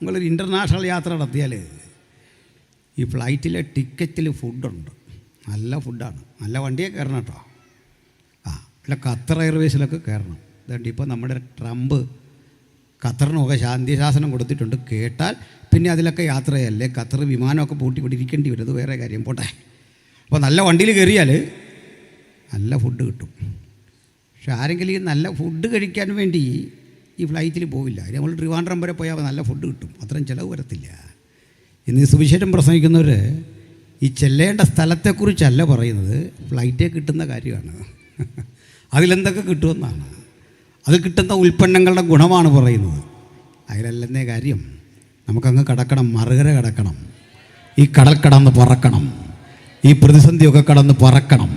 നിങ്ങളൊരു ഇൻ്റർനാഷണൽ യാത്ര നടത്തിയാൽ ഈ ഫ്ലൈറ്റിലെ ടിക്കറ്റിൽ ഫുഡുണ്ട്, നല്ല ഫുഡാണ്, നല്ല വണ്ടിയെ കയറണം കേട്ടോ. അല്ല ഖത്തർ എയർവേസിലൊക്കെ കയറണം. അതുകൊണ്ട് ഇപ്പോൾ നമ്മുടെ ട്രംപ് ഖത്തറിനൊക്കെ ശാന്തിശാസനം കൊടുത്തിട്ടുണ്ട്. കേട്ടാൽ പിന്നെ അതിലൊക്കെ യാത്ര ചെയ്യല്ലേ, ഖത്തർ വിമാനമൊക്കെ പൂട്ടിക്കൊണ്ടിരിക്കേണ്ടി വരും, അത് വേറെ കാര്യം, പോട്ടെ. അപ്പോൾ നല്ല വണ്ടിയിൽ കയറിയാൽ നല്ല ഫുഡ് കിട്ടും. പക്ഷെ ആരെങ്കിലും ഈ നല്ല ഫുഡ് കഴിക്കാൻ വേണ്ടി ഈ ഫ്ലൈറ്റിൽ പോവില്ല. നമ്മൾ ട്രിവാൻഡ്രം വരെ പോയാൽ നല്ല ഫുഡ് കിട്ടും, അത്രയും ചിലവ് വരത്തില്ല. ഇന്ന് സുവിശേഷം പ്രസംഗിക്കുന്നവർ ഈ ചെല്ലേണ്ട സ്ഥലത്തെക്കുറിച്ചല്ല പറയുന്നത്, ഫ്ലൈറ്റേ കിട്ടുന്ന കാര്യമാണ്. അതിലെന്തൊക്കെ കിട്ടുമെന്നാണ്, അത് കിട്ടുന്ന ഉൽപ്പന്നങ്ങളുടെ ഗുണമാണ് പറയുന്നത്. അതിലല്ലെന്നേ കാര്യം. നമുക്കങ്ങ് കടക്കണം, മറുകര കടക്കണം, ഈ കടൽ കടന്ന് പറക്കണം, ഈ പ്രതിസന്ധിയൊക്കെ കടന്ന് പറക്കണം.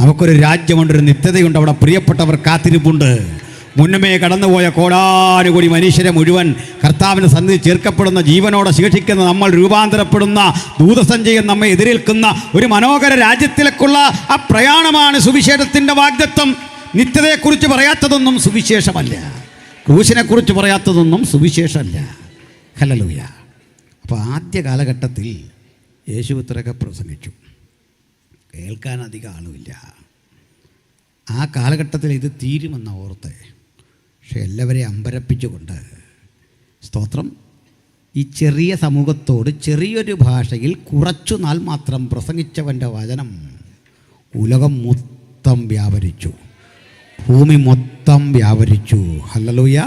നമുക്കൊരു രാജ്യമുണ്ട്, ഒരു നിത്യതയുണ്ട്, അവിടെ പ്രിയപ്പെട്ടവർ കാത്തിരിപ്പുണ്ട്. മുന്നമേ കടന്നുപോയ കോടാനുകൂടി മനുഷ്യരെ മുഴുവൻ കർത്താവിൻ്റെ സന്നിധി ചേർക്കപ്പെടുന്ന, ജീവനോടെ ശേഷിക്കുന്ന, നമ്മൾ രൂപാന്തരപ്പെടുന്ന, ദൂതസഞ്ചയം നമ്മെ എതിരേൽക്കുന്ന ഒരു മനോഹര രാജ്യത്തിലേക്കുള്ള ആ പ്രയാണമാണ് സുവിശേഷത്തിൻ്റെ വാഗ്ദത്തം. നിത്യതയെക്കുറിച്ച് പറയാത്തതൊന്നും സുവിശേഷമല്ല, ക്രൂശിനെക്കുറിച്ച് പറയാത്തതൊന്നും സുവിശേഷമല്ല. ഹല്ലേലൂയ. അപ്പോൾ ആദ്യ കാലഘട്ടത്തിൽ യേശു ഇത്രയൊക്കെ പ്രസംഗിച്ചു, കേൾക്കാൻ അധികം ആളുമില്ല. ആ കാലഘട്ടത്തിൽ ഇത് തീരുമെന്ന ഓർത്ത്, പക്ഷെ എല്ലാവരെയും അമ്പരപ്പിച്ചുകൊണ്ട്, സ്തോത്രം, ഈ ചെറിയ സമൂഹത്തോട് ചെറിയൊരു ഭാഷയിൽ കുറച്ചു നാൾ മാത്രം പ്രസംഗിച്ചവൻ്റെ വചനം ഉലകം മൊത്തം വ്യാപരിച്ചു, ഭൂമി മൊത്തം വ്യാപരിച്ചു. ഹല്ലേലൂയ.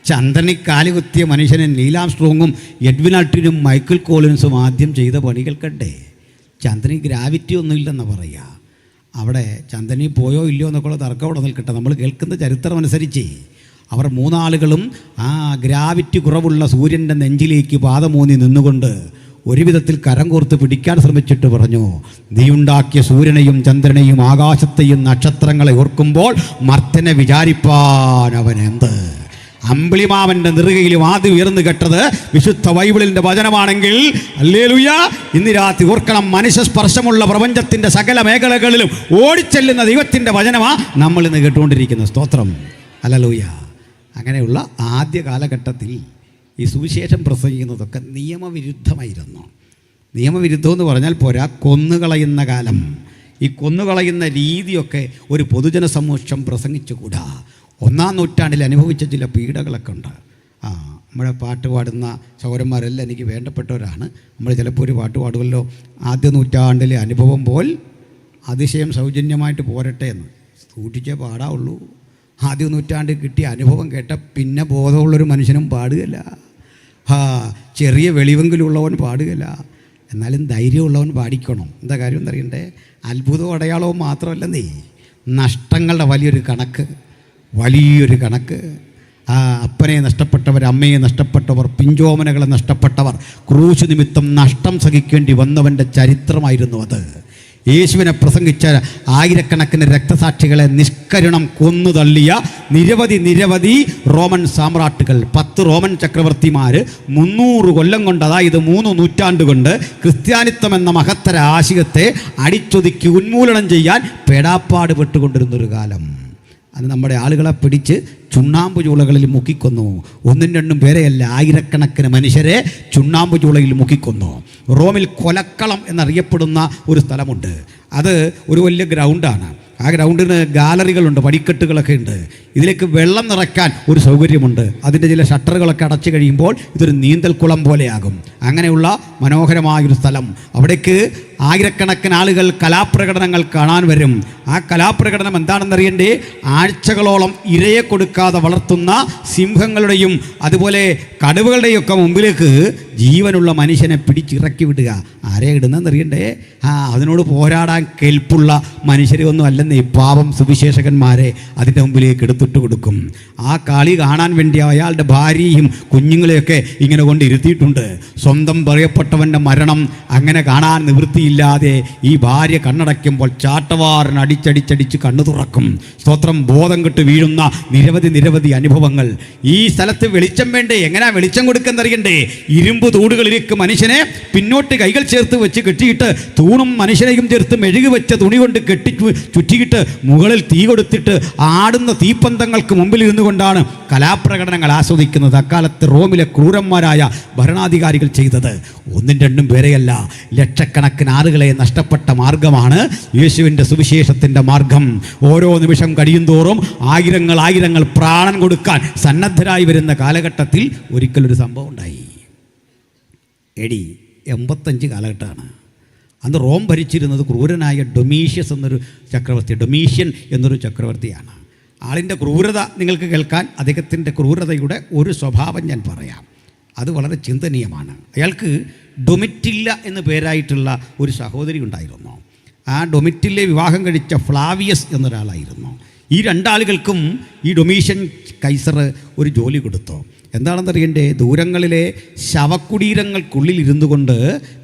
ചന്ദ്രനിൽ കുത്തിയ മനുഷ്യനെ നീൽ ആംസ്ട്രോങ്ങും എഡ്വിൻ ആൾഡ്രിനും മൈക്കിൾ കോളിൻസും ആദ്യം ചെയ്ത പണികൾ കണ്ടേ. ചന്ദ്രനിൽ ഗ്രാവിറ്റി ഒന്നുമില്ലെന്നാണ് പറയുക. അവിടെ ചന്ദ്രനിൽ പോയോ ഇല്ലയോ എന്നൊക്കെയുള്ള തർക്കം അവിടെ നിൽക്കട്ടെ. നമ്മൾ കേൾക്കുന്ന ചരിത്രം അനുസരിച്ച് അവർ മൂന്നാളുകളും ആ ഗ്രാവിറ്റി കുറവുള്ള സൂര്യൻ്റെ നെഞ്ചിലേക്ക് പാദമൂന്നി നിന്നുകൊണ്ട് ഒരു വിധത്തിൽ കരം കോർത്ത് പിടിക്കാൻ ശ്രമിച്ചിട്ട് പറഞ്ഞു, നീ ഉണ്ടാക്കിയ സൂര്യനെയും ചന്ദ്രനെയും ആകാശത്തെയും നക്ഷത്രങ്ങളെ ഓർക്കുമ്പോൾ മർത്തനെ വിചാരിപ്പാൻ അവൻ എന്ത്. അമ്പിളിമാമൻ്റെ നെറുകയിലും ആദ്യം ഉയർന്നു കേട്ടത് വിശുദ്ധ ബൈബിളിൻ്റെ വചനമാണെങ്കിൽ, ഹല്ലേലൂയ, ഇന്ന് രാത്രി ഓർക്കണം, മനുഷ്യ സ്പർശമുള്ള പ്രപഞ്ചത്തിൻ്റെ സകല മേഖലകളിലും ഓടിച്ചെല്ലുന്ന ദൈവത്തിൻ്റെ വചനമാണ് നമ്മൾ ഇന്ന് കേട്ടുകൊണ്ടിരിക്കുന്നത്. സ്തോത്രം, ഹല്ലേലൂയ. അങ്ങനെയുള്ള ആദ്യ കാലഘട്ടത്തിൽ ഈ സുവിശേഷം പ്രസംഗിക്കുന്നതൊക്കെ നിയമവിരുദ്ധമായിരുന്നു. നിയമവിരുദ്ധം എന്ന് പറഞ്ഞാൽ പോരാ, കൊന്നുകളയുന്ന കാലം. ഈ കൊന്നുകളയുന്ന രീതിയൊക്കെ ഒരു പൊതുജന സമൂഹം പ്രസംഗിച്ചുകൂടാ. 1-ാം നൂറ്റാണ്ടിൽ അനുഭവിച്ച ചില പീഡകളൊക്കെ ഉണ്ട്. നമ്മുടെ പാട്ട് പാടുന്ന സഹോദരന്മാരെല്ലാം എനിക്ക് വേണ്ടപ്പെട്ടവരാണ്. നമ്മൾ ചിലപ്പോൾ ഒരു പാട്ട് പാടുമല്ലോ, ആദ്യ നൂറ്റാണ്ടിലെ അനുഭവം പോൽ അതിശയം സൗജന്യമായിട്ട് പോരട്ടെ എന്ന്. സൂക്ഷിച്ചേ പാടാവുള്ളൂ. ആദ്യ നൂറ്റാണ്ടിൽ കിട്ടിയ അനുഭവം കേട്ട പിന്നെ ബോധമുള്ളൊരു മനുഷ്യനും പാടുകയില്ല. ചെറിയ വെളിവെങ്കിലുള്ളവൻ പാടുകയില്ല. എന്നാലും ധൈര്യമുള്ളവൻ പാടിക്കണം. എന്താ കാര്യം എന്നറിയണ്ടേ? അത്ഭുതവും അടയാളവും മാത്രമല്ലെന്നേ, നഷ്ടങ്ങളുടെ വലിയൊരു കണക്ക്. അപ്പനെ നഷ്ടപ്പെട്ടവർ, അമ്മയെ നഷ്ടപ്പെട്ടവർ, പിഞ്ചോമനകളെ നഷ്ടപ്പെട്ടവർ, ക്രൂശ് നിമിത്തം നഷ്ടം സഹിക്കേണ്ടി വന്നവൻ്റെ ചരിത്രമായിരുന്നു അത്. യേശുവിനെ പ്രസംഗിച്ച ആയിരക്കണക്കിന് രക്തസാക്ഷികളെ നിഷ്കരുണം കൊന്നു തള്ളിയ നിരവധി റോമൻ സാമ്രാട്ടുകൾ, 10 റോമൻ ചക്രവർത്തിമാർ 300 കൊല്ലം കൊണ്ട്, അതായത് 3 നൂറ്റാണ്ട് കൊണ്ട് ക്രിസ്ത്യാനിത്വം എന്ന മഹത്തര ആശയത്തെ അടിച്ചൊതുക്കി ഉന്മൂലനം ചെയ്യാൻ പെടാപ്പാട് പെട്ടുകൊണ്ടിരുന്നൊരു കാലം. അത് നമ്മുടെ ആളുകളെ പിടിച്ച് ചുണ്ണാമ്പ് ചൂളകളിൽ മുക്കിക്കൊന്നു. 1-2 പേരെയല്ല, ആയിരക്കണക്കിന് മനുഷ്യരെ ചുണ്ണാമ്പ് ചൂളയിൽ മുക്കിക്കൊന്നു. റോമിൽ കൊലക്കളം എന്നറിയപ്പെടുന്ന ഒരു സ്ഥലമുണ്ട്. അത് ഒരു വലിയ ഗ്രൗണ്ടാണ്. ആ ഗ്രൗണ്ടിന് ഗാലറികളുണ്ട്, പടിക്കെട്ടുകളൊക്കെ ഉണ്ട്. ഇതിലേക്ക് വെള്ളം നിറയ്ക്കാൻ ഒരു സൗകര്യമുണ്ട്. അതിൻ്റെ ചില ഷട്ടറുകളൊക്കെ അടച്ചു കഴിയുമ്പോൾ ഇതൊരു നീന്തൽക്കുളം പോലെയാകും. അങ്ങനെയുള്ള മനോഹരമായൊരു സ്ഥലം. അവിടേക്ക് ആയിരക്കണക്കിന് ആളുകൾ കലാപ്രകടനങ്ങൾ കാണാൻ വരും. ആ കലാപ്രകടനം എന്താണെന്നറിയണ്ടേ? ആഴ്ചകളോളം ഇരയെ കൊടുക്കാതെ വളർത്തുന്ന സിംഹങ്ങളുടെയും അതുപോലെ കടുവകളുടെയും ഒക്കെ മുമ്പിലേക്ക് ജീവനുള്ള മനുഷ്യനെ പിടിച്ചിറക്കി വിടുക. ആരെ ഇടുന്നതെന്നറിയണ്ടേ? അതിനോട് പോരാടാൻ കെൽപ്പുള്ള മനുഷ്യരൊന്നും അല്ലെന്നേ പാവം സുവിശേഷകന്മാരെ അതിൻ്റെ മുമ്പിലേക്ക് എടുത്തിട്ട് കൊടുക്കും. ആ കളി കാണാൻ വേണ്ടി അയാളുടെ ഭാര്യയും കുഞ്ഞുങ്ങളെയൊക്കെ ഇങ്ങനെ കൊണ്ട് ഇരുത്തിയിട്ടുണ്ട്. സ്വന്തം സ്വന്തം പറയപ്പെട്ടവൻ്റെ മരണം അങ്ങനെ കാണാൻ നിവൃത്തിയില്ലാതെ ഈ ഭാര്യ കണ്ണടയ്ക്കുമ്പോൾ ചാട്ടവാറിന് അടിച്ചടിച്ചടിച്ച് കണ്ണു തുറക്കും. സ്തോത്രം. ബോധം കെട്ട് വീഴുന്ന നിരവധി അനുഭവങ്ങൾ. ഈ സ്ഥലത്ത് വെളിച്ചം വേണ്ടേ? എങ്ങനെയാ വെളിച്ചം കൊടുക്കുന്നറിയണ്ടേ? ഇരുമ്പ് തൂണുകളിലേക്ക് മനുഷ്യനെ പിന്നോട്ട് കൈകൾ ചേർത്ത് വെച്ച് കെട്ടിയിട്ട് തൂണും മനുഷ്യനെയും ചേർത്ത് മെഴുകി വെച്ച തുണി കൊണ്ട് കെട്ടി ചുറ്റിയിട്ട് മുകളിൽ തീ കൊടുത്തിട്ട് ആടുന്ന തീപ്പന്തങ്ങൾക്ക് മുമ്പിൽ ഇരുന്നു കൊണ്ടാണ് കലാപ്രകടനങ്ങൾ ആസ്വദിക്കുന്നത്. അക്കാലത്ത് റോമിലെ ക്രൂരന്മാരായ ഭരണാധികാരികൾ ചെയ്തത്. ഒന്നും രണ്ടും പേരെയല്ല, ലക്ഷക്കണക്കിന് ആളുകളെ നഷ്ടപ്പെട്ട മാർഗമാണ് യേശുവിൻ്റെ സുവിശേഷത്തിൻ്റെ മാർഗം. ഓരോ നിമിഷം കഴിയുന്തോറും ആയിരങ്ങൾ പ്രാണൻ കൊടുക്കാൻ സന്നദ്ധരായി വരുന്ന കാലഘട്ടത്തിൽ ഒരിക്കലൊരു സംഭവം ഉണ്ടായി. AD 85 കാലഘട്ടമാണ്. അന്ന് റോം ഭരിച്ചിരുന്നത് ക്രൂരനായ ഡൊമീഷ്യൻ എന്നൊരു ചക്രവർത്തിയാണ്. ആളിൻ്റെ ക്രൂരത നിങ്ങൾക്ക് കേൾക്കാൻ അദ്ദേഹത്തിൻ്റെ ക്രൂരതയുടെ ഒരു സ്വഭാവം ഞാൻ പറയാം. അത് വളരെ ചിന്തനീയമാണ്. അയാൾക്ക് ഡൊമിറ്റില്ല എന്ന് പേരായിട്ടുള്ള ഒരു സഹോദരി ഉണ്ടായിരുന്നു. ആ ഡൊമിറ്റില്ലെ വിവാഹം കഴിച്ച ഫ്ലാവിയസ് എന്നൊരാളായിരുന്നു. ഈ രണ്ടാളുകൾക്കും ഈ ഡൊമീഷ്യൻ കൈസർ ഒരു ജോലി കൊടുത്തു. എന്താണെന്നറിയണ്ടേ? ദൂരങ്ങളിലെ ശവകുടീരങ്ങൾക്കുള്ളിൽ ഇരുന്നു കൊണ്ട്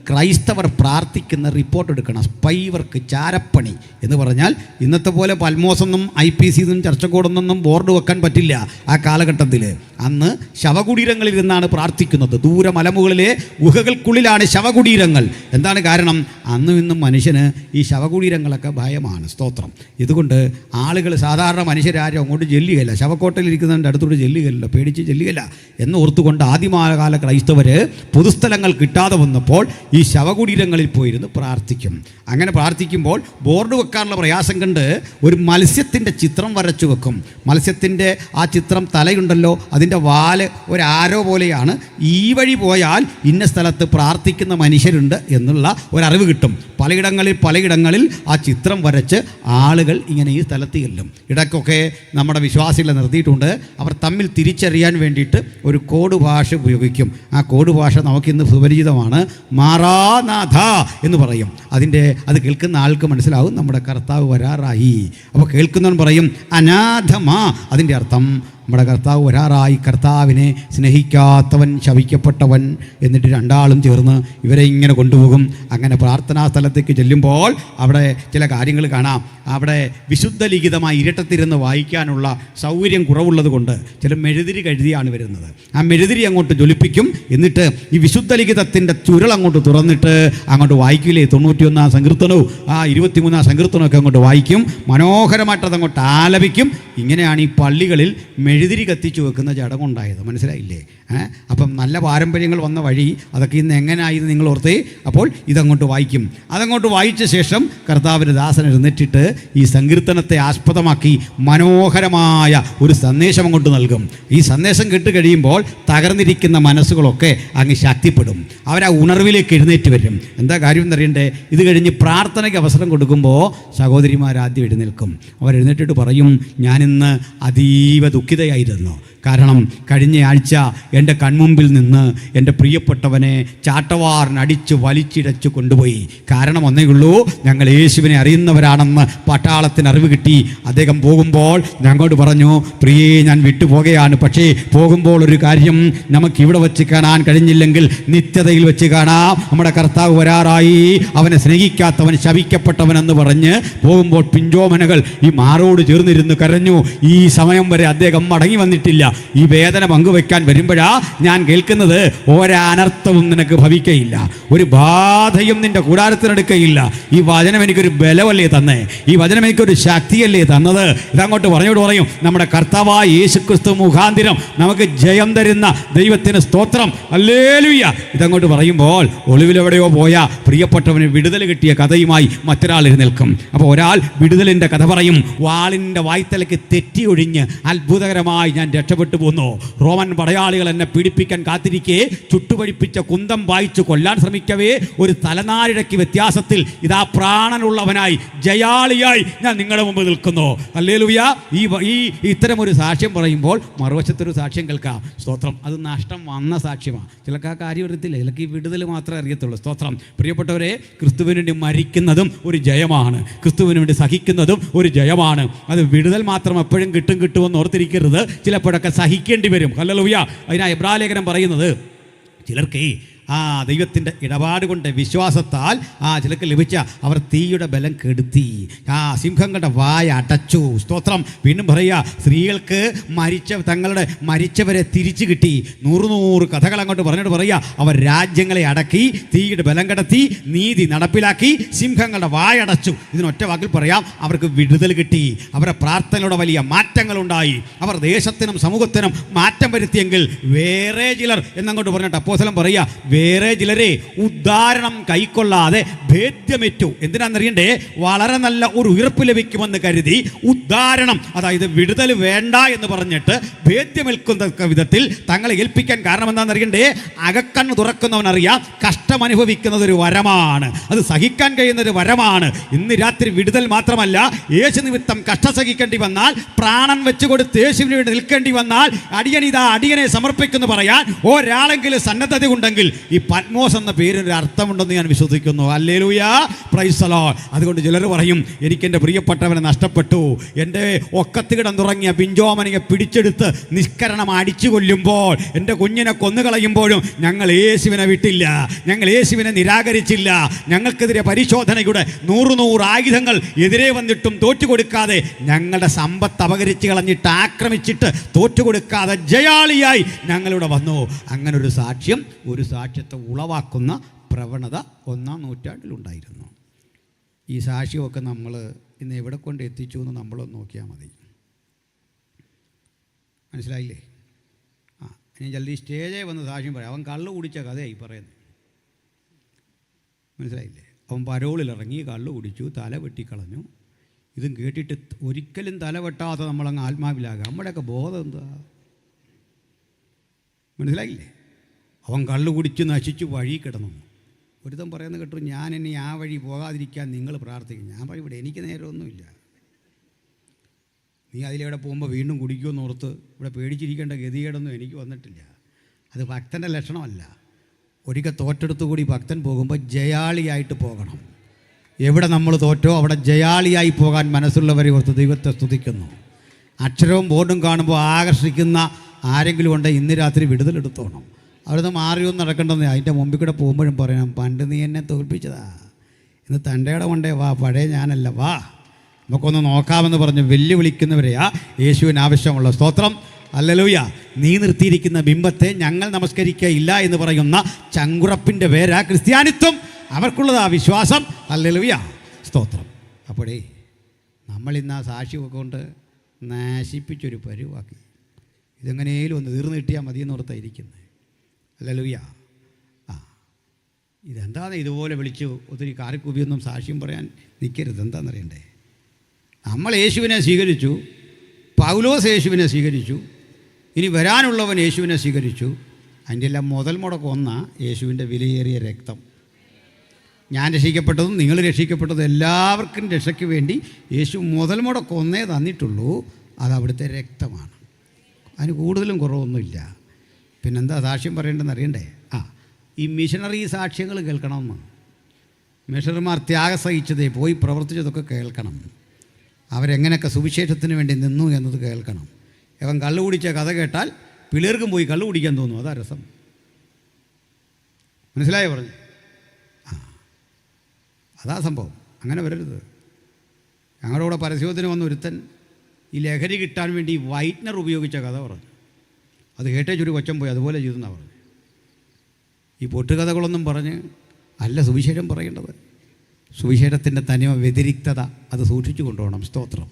ക്രൈസ്തവർ പ്രാർത്ഥിക്കുന്ന റിപ്പോർട്ട് എടുക്കണം. സ്പൈ വർക്ക്, ചാരപ്പണി എന്ന് പറഞ്ഞാൽ ഇന്നത്തെ പോലെ പൽമോസൊന്നും IPC ചർച്ചക്കോടൊന്നും ബോർഡ് വെക്കാൻ പറ്റില്ല. ആ കാലഘട്ടത്തിൽ അന്ന് ശവകുടീരങ്ങളിൽ നിന്നാണ് പ്രാർത്ഥിക്കുന്നത്. ദൂര മലമുകളിലെ ഗുഹകൾക്കുള്ളിലാണ് ശവകുടീരങ്ങൾ. എന്താണ് കാരണം? അന്നും ഇന്നും മനുഷ്യന് ഈ ശവകുടീരങ്ങളൊക്കെ ഭയമാണ്. സ്തോത്രം. ഇതുകൊണ്ട് ആളുകൾ, സാധാരണ മനുഷ്യരാരും അങ്ങോട്ട് ചെല്ലുകയില്ല. ശവക്കോട്ടയിലിരിക്കുന്നതിൻ്റെ അടുത്തോട്ട് ചെല്ലുകയില്ല, പേടിച്ച് ചെല്ലുകയില്ല എന്ന് ഓർത്തുകൊണ്ട് ആദിമകാല ക്രൈസ്തവർ പൊതുസ്ഥലങ്ങൾ കിട്ടാതെ വന്നപ്പോൾ ഈ ശവകുടീരങ്ങളിൽ പോയിരുന്ന് പ്രാർത്ഥിക്കും. അങ്ങനെ പ്രാർത്ഥിക്കുമ്പോൾ ബോർഡ് വെക്കാനുള്ള പ്രയാസം കണ്ട് ഒരു മത്സ്യത്തിൻ്റെ ചിത്രം വരച്ചു വെക്കും. മത്സ്യത്തിൻ്റെ ആ ചിത്രം തലയുണ്ടല്ലോ, അതിൻ്റെ വാല് ഒരു ആരോ പോലെയാണ്. ഈ വഴി പോയാൽ ഇന്ന സ്ഥലത്ത് പ്രാർത്ഥിക്കുന്ന മനുഷ്യരുണ്ട് എന്നുള്ള ഒരറിവ് കിട്ടും. പലയിടങ്ങളിൽ ആ ചിത്രം വരച്ച് ആളുകൾ ഇങ്ങനെ ഈ സ്ഥലത്ത് ചെല്ലും. ഇടയ്ക്കൊക്കെ നമ്മുടെ വിശ്വാസികളെ നിർത്തിയിട്ടുണ്ട്. അവർ തമ്മിൽ തിരിച്ചറിയാൻ വേണ്ടിയിട്ട് ഒരു കോഡ് ഭാഷ ഉപയോഗിക്കും. ആ കോഡ് ഭാഷ നമുക്കിന്ന് സുപരിചിതമാണ്. മാറാനാഥ എന്ന് പറയും. അത് കേൾക്കുന്ന ആൾക്ക് മനസ്സിലാവും നമ്മുടെ കർത്താവ് വരാറായി. അപ്പോൾ കേൾക്കുന്നവൻ പറയും അനാഥമാ. അതിൻ്റെ അർത്ഥം നമ്മുടെ കർത്താവ് വരാറായി. കർത്താവിനെ സ്നേഹിക്കാത്തവൻ ശപിക്കപ്പെട്ടവൻ. എന്നിട്ട് രണ്ടാളും ചേർന്ന് ഇവരെ ഇങ്ങനെ കൊണ്ടുപോകും. അങ്ങനെ പ്രാർത്ഥനാ സ്ഥലത്തേക്ക് ചെല്ലുമ്പോൾ അവിടെ ചില കാര്യങ്ങൾ കാണാം. അവിടെ വിശുദ്ധ ലിഖിതമായി ഇരട്ടത്തിരുന്ന് വായിക്കാനുള്ള സൗകര്യം കുറവുള്ളത് കൊണ്ട് ചില മെഴുതിരി കഴുതിയാണ് വരുന്നത്. ആ മെഴുതിരി അങ്ങോട്ട് ജ്വലിപ്പിക്കും. എന്നിട്ട് ഈ വിശുദ്ധ ലിഖിതത്തിൻ്റെ ചുരുൾ അങ്ങോട്ട് തുറന്നിട്ട് അങ്ങോട്ട് വായിക്കില്ലേ. 91 സങ്കീർത്തനവും 23 സങ്കീർത്തനമൊക്കെ അങ്ങോട്ട് വായിക്കും. മനോഹരമായിട്ടത് അങ്ങോട്ട് ആലപിക്കും. ഇങ്ങനെയാണ് ഈ പള്ളികളിൽ മെഴുതിരി കത്തിച്ചു വെക്കുന്ന ചടങ്ങുണ്ടായത്. മനസ്സിലായില്ലേ? അപ്പം നല്ല പാരമ്പര്യങ്ങൾ വന്ന വഴി അതൊക്കെ ഇന്ന് എങ്ങനെയായിരുന്നു നിങ്ങൾ ഓർത്തേ? അപ്പോൾ ഇതങ്ങോട്ട് വായിക്കും. അതങ്ങോട്ട് വായിച്ച ശേഷം കർത്താവിൻ്റെ ദാസൻ എഴുന്നേറ്റിട്ട് ഈ സങ്കീർത്തനത്തെ ആസ്പദമാക്കി മനോഹരമായ ഒരു സന്ദേശം അങ്ങോട്ട് നൽകും. ഈ സന്ദേശം കേട്ട് കഴിയുമ്പോൾ തകർന്നിരിക്കുന്ന മനസ്സുകളൊക്കെ അങ്ങ് ശക്തിപ്പെടും. അവരാ ഉണർവിലേക്ക് എഴുന്നേറ്റ് വരും. എന്താ കാര്യം എന്നറിയണ്ടേ? ഇത് കഴിഞ്ഞ് പ്രാർത്ഥനയ്ക്ക് അവസരം കൊടുക്കുമ്പോൾ സഹോദരിമാരാദ്യം എഴുന്നേൽക്കും. അവർ എഴുന്നേറ്റിട്ട് പറയും, ഞാനിന്ന് അതീവ ദുഃഖിതയായിരുന്നു. കാരണം കഴിഞ്ഞ ആഴ്ച എൻ്റെ കൺമുമ്പിൽ നിന്ന് എൻ്റെ പ്രിയപ്പെട്ടവനെ ചാട്ടവാറിനടിച്ച് വലിച്ചിഴച്ച് കൊണ്ടുപോയി. കാരണം ഒന്നേ ഉള്ളൂ, ഞങ്ങൾ യേശുവിനെ അറിയുന്നവരാണെന്ന് പട്ടാളത്തിന് അറിവ് കിട്ടി. അദ്ദേഹം പോകുമ്പോൾ ഞങ്ങളോട് പറഞ്ഞു, പ്രിയേ ഞാൻ വിട്ടുപോകുകയാണ്. പക്ഷേ പോകുമ്പോൾ ഒരു കാര്യം നമുക്കിവിടെ വെച്ച് കാണാൻ കഴിഞ്ഞില്ലെങ്കിൽ നിത്യതയിൽ വെച്ച് കാണാം. നമ്മുടെ കർത്താവ് വരാറായി. അവനെ സ്നേഹിക്കാത്തവൻ ശപിക്കപ്പെട്ടവനെന്ന് പറഞ്ഞ് പോകുമ്പോൾ പിഞ്ചോമനകൾ ഈ മാറോട് ചേർന്നിരുന്ന് കരഞ്ഞു. ഈ സമയം വരെ അദ്ദേഹം മടങ്ങി വന്നിട്ടില്ല. ഈ വേദന പങ്കുവെക്കാൻ വരുമ്പോഴാ ഞാൻ കേൾക്കുന്നത്, ഒരനർത്ഥവും നിനക്ക് ഭവിക്കയില്ല, ഒരു ബാധയും നിന്റെ കൂടാരത്തിനെടുക്കയില്ല. ഈ വചനം എനിക്കൊരു ബലമല്ലേ തന്നേ, ഈ വചനം എനിക്കൊരു ശക്തിയല്ലേ തന്നത്. ഇതങ്ങോട്ട് പറഞ്ഞോട് പറയും, നമ്മുടെ കർത്താവായ യേശുക്രിസ്തു മുഖാന്തിരം നമുക്ക് ജയം തരുന്ന ദൈവത്തിന് സ്തോത്രം, ഹല്ലേലൂയ. ഇതങ്ങോട്ട് പറയുമ്പോൾ ഒളിവിലെവിടെയോ പോയ പ്രിയപ്പെട്ടവന് വിടുതൽ കിട്ടിയ കഥയുമായി മറ്റൊരാൾ എഴുന്നേൽക്കും. അപ്പോൾ ഒരാൾ വിടുതലിൻ്റെ കഥ പറയും. വാളിൻ്റെ വായ്ത്തലയ്ക്ക് തെറ്റി ഒഴിഞ്ഞ് അത്ഭുതകരമായി ഞാൻ രക്ഷപ്പെട്ടു പോന്നു. റോമൻ പടയാളികൾ എന്നെ പീഡിപ്പിക്കാൻ കാത്തിരിക്കെ ചുട്ടുപഴിപ്പിച്ച കുന്തം വായിച്ച് കൊല്ലാൻ ശ്രമിക്കവേ ഒരു തലനാരിഴയ്ക്ക് വ്യത്യാസത്തിൽ ഇതാ പ്രാണനുള്ളവനായി ജയാളിയായി ഞാൻ നിങ്ങളുടെ മുമ്പ് നിൽക്കുന്നു. ഹല്ലേലൂയ. ഈ ഇത്തരം ഒരു സാക്ഷ്യം പറയുമ്പോൾ മറുവശത്തൊരു സാക്ഷ്യം കേൾക്കാം. സ്തോത്രം. അത് നഷ്ടം വന്ന സാക്ഷ്യമാണ്. ചിലക്ക് ആ കാര്യം അറിയത്തില്ല, ചിലക്ക് ഈ വിടുതൽ മാത്രമേ അറിയത്തുള്ളൂ. സ്തോത്രം. പ്രിയപ്പെട്ടവരെ, ക്രിസ്തുവിന് വേണ്ടി മരിക്കുന്നതും ഒരു ജയമാണ്, ക്രിസ്തുവിന് വേണ്ടി സഹിക്കുന്നതും ഒരു ജയമാണ്. അത് വിടുതൽ മാത്രം എപ്പോഴും കിട്ടുമെന്ന് ഓർത്തിരിക്കരുത്. ചിലപ്പോഴൊക്കെ സഹിക്കേണ്ടി വരും. ഹല്ലേലൂയ. അതിനാ എബ്രായ ലേഖനം പറയുന്നത്, ചിലർക്ക് ആ ആ ദൈവത്തിൻ്റെ ഇടപാട് കൊണ്ട് വിശ്വാസത്താൽ ചിലക്ക് ലഭിച്ച അവർ തീയുടെ ബലം കെടുത്തി. സിംഹങ്ങളുടെ വായ അടച്ചു. സ്തോത്രം. വീണ്ടും പറയുക, സ്ത്രീകൾക്ക് തങ്ങളുടെ മരിച്ചവരെ തിരിച്ചു കിട്ടി. 100 കഥകൾ അങ്ങോട്ട് പറഞ്ഞിട്ട് പറയുക, അവർ രാജ്യങ്ങളെ അടക്കി, തീയുടെ ബലം കടത്തി, നീതി നടപ്പിലാക്കി, സിംഹങ്ങളുടെ വായ അടച്ചു. ഇതിനൊറ്റ വാക്കിൽ പറയാം, അവർക്ക് വിടുതൽ കിട്ടി. അവരുടെ പ്രാർത്ഥനയുടെ വലിയ മാറ്റങ്ങളുണ്ടായി. അവർ ദേശത്തിനും സമൂഹത്തിനും മാറ്റം വരുത്തിയെങ്കിൽ വേറെ ചിലർ എന്നങ്ങോട്ട് പറഞ്ഞിട്ട് അപ്പോസ്തലൻ പറയുക, വേറെ ചിലരെ ഉദ്ധാരണം കൈക്കൊള്ളാതെ ഭേദ്യമേറ്റു. എന്തിനാണെന്നറിയണ്ടേ? വളരെ നല്ല ഒരു ഉയർപ്പ് ലഭിക്കുമെന്ന് കരുതി ഉദ്ധാരണം, അതായത് വിടുതൽ വേണ്ട എന്ന് പറഞ്ഞിട്ട് ഭേദ്യമേൽക്കുന്ന വിധത്തിൽ തങ്ങളെ ഏൽപ്പിക്കാൻ കാരണം എന്താണെന്നറിയണ്ടേ? അകക്കണ്ണ് തുറക്കുന്നവനറിയാം, കഷ്ടം അനുഭവിക്കുന്നത് ഒരു വരമാണ്, അത് സഹിക്കാൻ കഴിയുന്ന ഒരു വരമാണ്. ഇന്ന് രാത്രി വിടുതൽ മാത്രമല്ല, യേശു നിമിത്തം കഷ്ടം സഹിക്കേണ്ടി വന്നാൽ, പ്രാണൻ വെച്ച് കൊടുത്ത് യേശുവിന് വേണ്ടി നിൽക്കേണ്ടി വന്നാൽ, അടിയനെ സമർപ്പിക്കുന്നു പറയാൻ ഒരാളെങ്കിലും സന്നദ്ധത ഉണ്ടെങ്കിൽ ഈ പത്മോസ് എന്ന പേരിനൊരു അർത്ഥമുണ്ടെന്ന് ഞാൻ വിശ്വസിക്കുന്നു. Hallelujah, praise the Lord. അതുകൊണ്ട് ചിലർ പറയും, എനിക്കെൻ്റെ പ്രിയപ്പെട്ടവനെ നഷ്ടപ്പെട്ടു, എൻ്റെ ഒക്കത്ത് കിടന്നുറങ്ങിയ പിഞ്ചോമനിയെ പിടിച്ചെടുത്ത് നിഷ്കരണം അടിച്ചു കൊല്ലുമ്പോൾ, എൻ്റെ കുഞ്ഞിനെ കൊന്നുകളയുമ്പോഴും ഞങ്ങൾ യേശുവിനെ വിട്ടില്ല, ഞങ്ങൾ യേശുവിനെ നിരാകരിച്ചില്ല. ഞങ്ങൾക്കെതിരെ പരിശോധനയുടെ 100 ആയുധങ്ങൾ എതിരെ വന്നിട്ടും തോറ്റുകൊടുക്കാതെ, ഞങ്ങളുടെ സമ്പത്ത് അപകരിച്ച് കളഞ്ഞിട്ട് ആക്രമിച്ചിട്ട് തോറ്റുകൊടുക്കാതെ ജയാളിയായി ഞങ്ങളിവിടെ വന്നു. അങ്ങനെ ഒരു സാക്ഷ്യത്തെ ഉളവാക്കുന്ന പ്രവണത 1-ാം നൂറ്റാണ്ടിലുണ്ടായിരുന്നു. ഈ സാക്ഷ്യമൊക്കെ നമ്മൾ ഇന്ന് എവിടെ കൊണ്ട് എത്തിച്ചു എന്ന് നമ്മളൊന്ന് നോക്കിയാൽ മതി. മനസ്സിലായില്ലേ? ഇനി ജൽദി സ്റ്റേജിൽ വന്ന് സാക്ഷ്യം പറയാം. അവൻ കള്ളു കുടിച്ച കഥയായി പറയുന്നത്. മനസ്സിലായില്ലേ? അവൻ പരോളിലിറങ്ങി കള്ളു കുടിച്ചു, തല വെട്ടിക്കളഞ്ഞു. ഇതും കേട്ടിട്ട് ഒരിക്കലും തല വെട്ടാതെ നമ്മളങ്ങ് ആത്മാവിലാകുക. നമ്മുടെയൊക്കെ ബോധം എന്താ? മനസ്സിലായില്ലേ? അവൻ കള്ളു കുടിച്ച് നശിച്ചു വഴി കിടന്നു. ഒരുത്തം പറയുന്നത് കേട്ടു, ഞാൻ ഇനി ആ വഴി പോകാതിരിക്കാൻ നിങ്ങൾ പ്രാർത്ഥിക്കും. ഞാൻ പറയും, ഇവിടെ എനിക്ക് നേരമൊന്നുമില്ല. നീ അതിലെവിടെ പോകുമ്പോൾ വീണ്ടും കുടിക്കുമെന്ന് ഓർത്ത് ഇവിടെ പേടിച്ചിരിക്കേണ്ട ഗതികേടൊന്നും എനിക്ക് വന്നിട്ടില്ല. അത് ഭക്തൻ്റെ ലക്ഷണമല്ല. ഒരിക്കൽ തോറ്റെടുത്തു കൂടി ഭക്തൻ പോകുമ്പോൾ ജയാളിയായിട്ട് പോകണം. എവിടെ നമ്മൾ തോറ്റോ അവിടെ ജയാളിയായി പോകാൻ മനസ്സുള്ളവരെ ഓർത്ത് ദൈവത്തെ സ്തുതിക്കുന്നു. അക്ഷരവും ബോർഡും കാണുമ്പോൾ ആകർഷിക്കുന്ന ആരെങ്കിലും ഉണ്ടെങ്കിൽ ഇന്ന് രാത്രി വിടുതലെടുത്തോണം. അവിടുന്ന് മാറിയൊന്നും നടക്കേണ്ടെന്ന്. അതിൻ്റെ മുമ്പിൽ കൂടെ പോകുമ്പോഴും പറയണം, പണ്ട് നീ എന്നെ തോൽപ്പിച്ചതാ, ഇന്ന് തൻ്റെയുടെ കൊണ്ടേ വാ, പഴയ ഞാനല്ല, വാ നമുക്കൊന്ന് നോക്കാമെന്ന് പറഞ്ഞ് വെല്ലുവിളിക്കുന്നവരെയാ യേശുവിന് ആവശ്യമുള്ള. സ്തോത്രം, ഹല്ലേലൂയ. നീ നിർത്തിയിരിക്കുന്ന ബിംബത്തെ ഞങ്ങൾ നമസ്കരിക്കുകയില്ല എന്ന് പറയുന്ന ചങ്കുറപ്പിൻ്റെ പേരാ ക്രിസ്ത്യാനിത്വം. അവർക്കുള്ളതാ വിശ്വാസം. ഹല്ലേലൂയ, സ്തോത്രം. അപ്പോഴേ നമ്മളിന്ന് ആ സാക്ഷിയൊക്കെ കൊണ്ട് നശിപ്പിച്ചൊരു പരുവാക്കി. ഇതെങ്ങനെയും ഒന്ന് തീർന്നു കിട്ടിയാൽ മതിയെന്ന് ഓർത്തായിരിക്കുന്നത്. ഹല്ലേലൂയ. ഇതെന്താണെന്ന് ഇതുപോലെ വിളിച്ചു ഒത്തിരി കാറിക്കൂപ്പിയൊന്നും സാക്ഷ്യം പറയാൻ നിൽക്കരുത്. എന്താണെന്നറിയണ്ടേ? നമ്മൾ യേശുവിനെ സ്വീകരിച്ചു, പൗലോസ് യേശുവിനെ സ്വീകരിച്ചു, ഇനി വരാനുള്ളവൻ യേശുവിനെ സ്വീകരിച്ചു. അതിൻ്റെ എല്ലാം മുതൽ മുടക്കൊന്ന യേശുവിൻ്റെ വിലയേറിയ രക്തം. ഞാൻ രക്ഷിക്കപ്പെട്ടതും നിങ്ങൾ രക്ഷിക്കപ്പെട്ടതും എല്ലാവർക്കും രക്ഷയ്ക്ക് വേണ്ടി യേശു മുതൽ മുടക്കൊന്നേ തന്നിട്ടുള്ളൂ. അത് അവിടുത്തെ രക്തമാണ്. അതിന് കൂടുതലും കുറവൊന്നുമില്ല. പിന്നെന്താ സാക്ഷ്യം പറയേണ്ടതെന്ന് അറിയണ്ടേ? ഈ മിഷണറി സാക്ഷ്യങ്ങൾ കേൾക്കണമെന്ന്. മിഷണറിമാർ ത്യാഗം സഹിച്ചതേ, പോയി പ്രവർത്തിച്ചതൊക്കെ കേൾക്കണം. അവരെങ്ങനെയൊക്കെ സുവിശേഷത്തിന് വേണ്ടി നിന്നു എന്നത് കേൾക്കണം. അവൻ കള്ളു കുടിച്ച കഥ കേട്ടാൽ പിള്ളേർക്കും പോയി കള്ളു കുടിക്കാൻ തോന്നും. അതാ രസം. മനസ്സിലായോ പറഞ്ഞു? അതാ സംഭവം. അങ്ങനെ വരരുത്. ഞങ്ങളുടെ കൂടെ പരസ്യത്തിന് വന്ന ഒരുത്തൻ ഈ ലഹരി കിട്ടാൻ വേണ്ടി വൈറ്റ്നർ ഉപയോഗിച്ച കഥ പറഞ്ഞു. അത് കേട്ടേച്ചൊരു കൊച്ചൻ പോയി അതുപോലെ ചെയ്തെന്നാണ് പറഞ്ഞു. ഈ പൊട്ടുകഥകളൊന്നും പറഞ്ഞ് അല്ല സുവിശേഷം പറയേണ്ടത്. സുവിശേഷത്തിൻ്റെ തനിമ, വ്യതിരിക്തത അത് സൂക്ഷിച്ചു കൊണ്ടുപോകണം. സ്തോത്രം.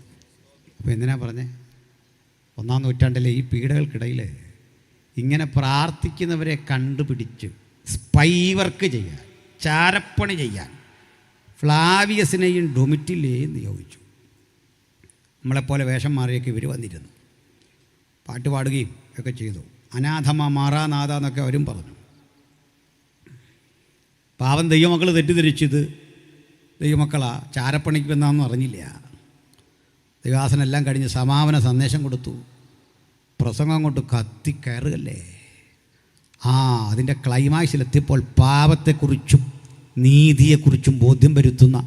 അപ്പോൾ എന്തിനാ പറഞ്ഞേ? 1-ാം നൂറ്റാണ്ടിലെ ഈ പീഡകൾക്കിടയിൽ ഇങ്ങനെ പ്രാർത്ഥിക്കുന്നവരെ കണ്ടുപിടിച്ച് സ്പൈ വർക്ക് ചെയ്യാൻ, ചാരപ്പണി ചെയ്യാൻ ഫ്ലാവിയസിനെയും ഡൊമിറ്റിലെയും നിയോഗിച്ചു. നമ്മളെപ്പോലെ വേഷം മാറിയൊക്കെ ഇവർ വന്നിരുന്നു, പാട്ട് പാടുകയും ഒക്കെ ചെയ്തു. അനാഥമ മാറാനാഥ എന്നൊക്കെ അവരും പറഞ്ഞു. പാവം ദൈവമക്കൾ തെറ്റിദ്ധരിച്ചത് ദൈവമക്കളാ, ചാരപ്പണിക്ക് വന്നാണെന്ന് അറിഞ്ഞില്ല. ദൈവാസനെല്ലാം കഴിഞ്ഞ് സമാപന സന്ദേശം കൊടുത്തു. പ്രസംഗം കൊണ്ട് കത്തിക്കയറുകല്ലേ. അതിൻ്റെ ക്ലൈമാക്സിലെത്തിയപ്പോൾ പാപത്തെക്കുറിച്ചും നീതിയെക്കുറിച്ചും ബോധ്യം വരുത്തുന്ന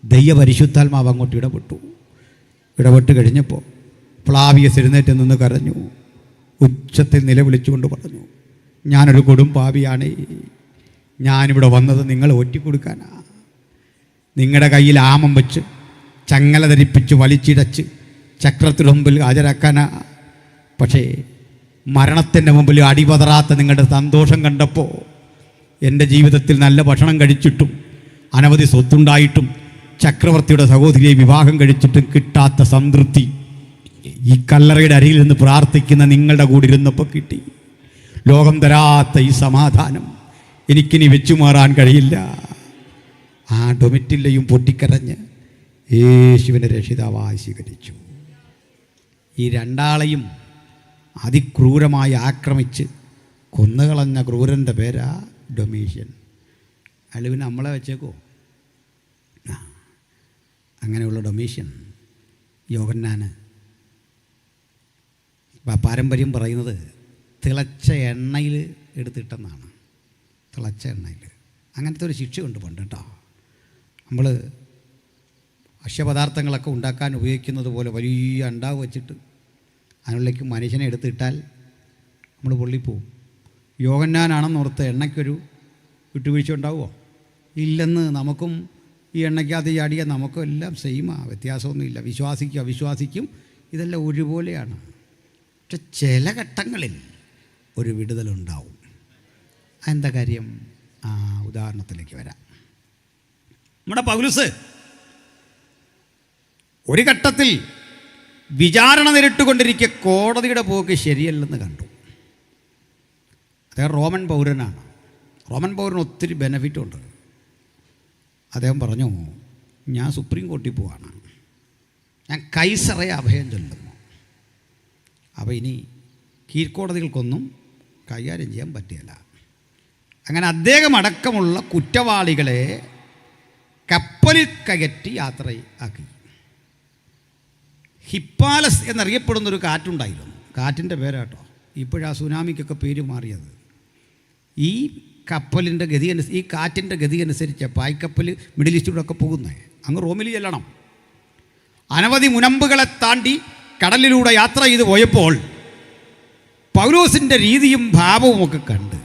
ദൈവപരിശുദ്ധാത്മാവ് അങ്ങോട്ട് ഇടപെട്ട് കഴിഞ്ഞപ്പോൾ ഫ്ലാവിയസ് എഴുന്നേറ്റ് നിന്ന് കരഞ്ഞു. ഉച്ചത്തിൽ നിലവിളിച്ചുകൊണ്ട് പറഞ്ഞു, ഞാനൊരു കൊടും പാപിയാണ്, ഞാനിവിടെ വന്നത് നിങ്ങളെ ഒറ്റിക്കൊടുക്കാനാ. നിങ്ങളുടെ കയ്യിൽ ആമം വെച്ച് ചങ്ങല ധരിപ്പിച്ച് വലിച്ചിടച്ച് ചക്രത്തിന് മുമ്പിൽ ഹാജരാക്കാനാ. പക്ഷേ മരണത്തിൻ്റെ മുമ്പിൽ അടിപതറാത്ത നിങ്ങളുടെ സന്തോഷം കണ്ടപ്പോൾ എൻ്റെ ജീവിതത്തിൽ നല്ല ഭക്ഷണം കഴിച്ചിട്ടും അനവധി സ്വത്തുണ്ടായിട്ടും ചക്രവർത്തിയുടെ സഹോദരിയെ വിവാഹം കഴിച്ചിട്ടും കിട്ടാത്ത സംതൃപ്തി ഈ കല്ലറയുടെ അരികിൽ നിന്ന് പ്രാർത്ഥിക്കുന്ന നിങ്ങളുടെ കൂടെ ഇരുന്നപ്പോൾ കിട്ടി. ലോകം തരാത്ത ഈ സമാധാനം എനിക്കിനി വെച്ചു മാറാൻ കഴിയില്ല. ആ ഡൊമിറ്റില്ലയും പൊട്ടിക്കരഞ്ഞ് യേശുവിനെ രക്ഷിതാവായി സ്വീകരിച്ചു. ഈ രണ്ടാളെയും അതിക്രൂരമായി ആക്രമിച്ച് കൊന്നുകളഞ്ഞ ക്രൂരൻ്റെ പേരാ ഡൊമീഷ്യൻ. അയാൾ നമ്മളെ വെച്ചേക്കോ? അങ്ങനെയുള്ള ഡൊമീഷ്യൻ യോഹന്നാന് പാരമ്പര്യം പറയുന്നത് തിളച്ച എണ്ണയിൽ എടുത്തിട്ടെന്നാണ്. തിളച്ച എണ്ണയിൽ അങ്ങനത്തെ ഒരു ശിക്ഷയുണ്ട് പണ്ട് കേട്ടോ. നമ്മൾ ഭക്ഷ്യപദാർത്ഥങ്ങളൊക്കെ ഉണ്ടാക്കാൻ ഉപയോഗിക്കുന്നത് പോലെ വലിയ അണ്ടാവ് വെച്ചിട്ട് അതിനുള്ളിലേക്ക് മനുഷ്യനെ എടുത്തിട്ടാൽ നമ്മൾ പൊള്ളിപ്പോവും. യോഹന്നാനാണെന്നോർത്ത് എണ്ണയ്ക്കൊരു വിട്ടുവീഴ്ച ഉണ്ടാവുമോ? ഇല്ലെന്ന്. നമുക്കും ഈ എണ്ണയ്ക്കകത്ത് ചാടിയാൽ നമുക്കും എല്ലാം സെയിമാണ്, വ്യത്യാസമൊന്നുമില്ല. വിശ്വാസിക്കും അവിശ്വാസിക്കും ഇതെല്ലാം ഒരുപോലെയാണ്. പക്ഷെ ചില ഘട്ടങ്ങളിൽ ഒരു വിടുതലുണ്ടാവും. എന്താ കാര്യം? ഉദാഹരണത്തിലേക്ക് വരാം. നമ്മുടെ പൗലോസ് ഒരു ഘട്ടത്തിൽ വിചാരണ നേരിട്ടുകൊണ്ടിരിക്കെ കോടതിയുടെ പോക്ക് ശരിയല്ലെന്ന് കണ്ടു. അദ്ദേഹം റോമൻ പൗരനാണ്. റോമൻ പൗരന് ഒത്തിരി ബെനഫിറ്റുണ്ട്. അദ്ദേഹം പറഞ്ഞു, ഞാൻ സുപ്രീം കോടതിയിൽ പോവാണ്, ഞാൻ കൈസറയെ അഭയം ചൊല്ലുന്നു. അപ്പോൾ ഇനി കീഴ്ക്കോടതികൾക്കൊന്നും കൈകാര്യം ചെയ്യാൻ പറ്റില്ല. അങ്ങനെ അദ്ദേഹം അടക്കമുള്ള കുറ്റവാളികളെ കപ്പലിൽ കയറ്റി യാത്രയാക്കി. ഹിപ്പാലസ് എന്നറിയപ്പെടുന്നൊരു കാറ്റുണ്ടായിരുന്നു. കാറ്റിൻ്റെ പേരാട്ടോ. ഇപ്പോഴാ സുനാമിക്കൊക്കെ പേര് മാറിയത്. ഈ കപ്പലിൻ്റെ ഗതി ഈ കാറ്റിൻ്റെ ഗതി അനുസരിച്ച് പായ്ക്കപ്പൽ മിഡിൽ ഈസ്റ്റിലൂടെയൊക്കെ പോകുന്നത്. അങ്ങ് റോമിൽ ചെല്ലണം. അനവധി മുനമ്പുകളെ താണ്ടി കടലിലൂടെ യാത്ര ചെയ്ത് പോയപ്പോൾ പൗലോസിൻ്റെ രീതിയും ഭാവവും ഒക്കെ കണ്ട്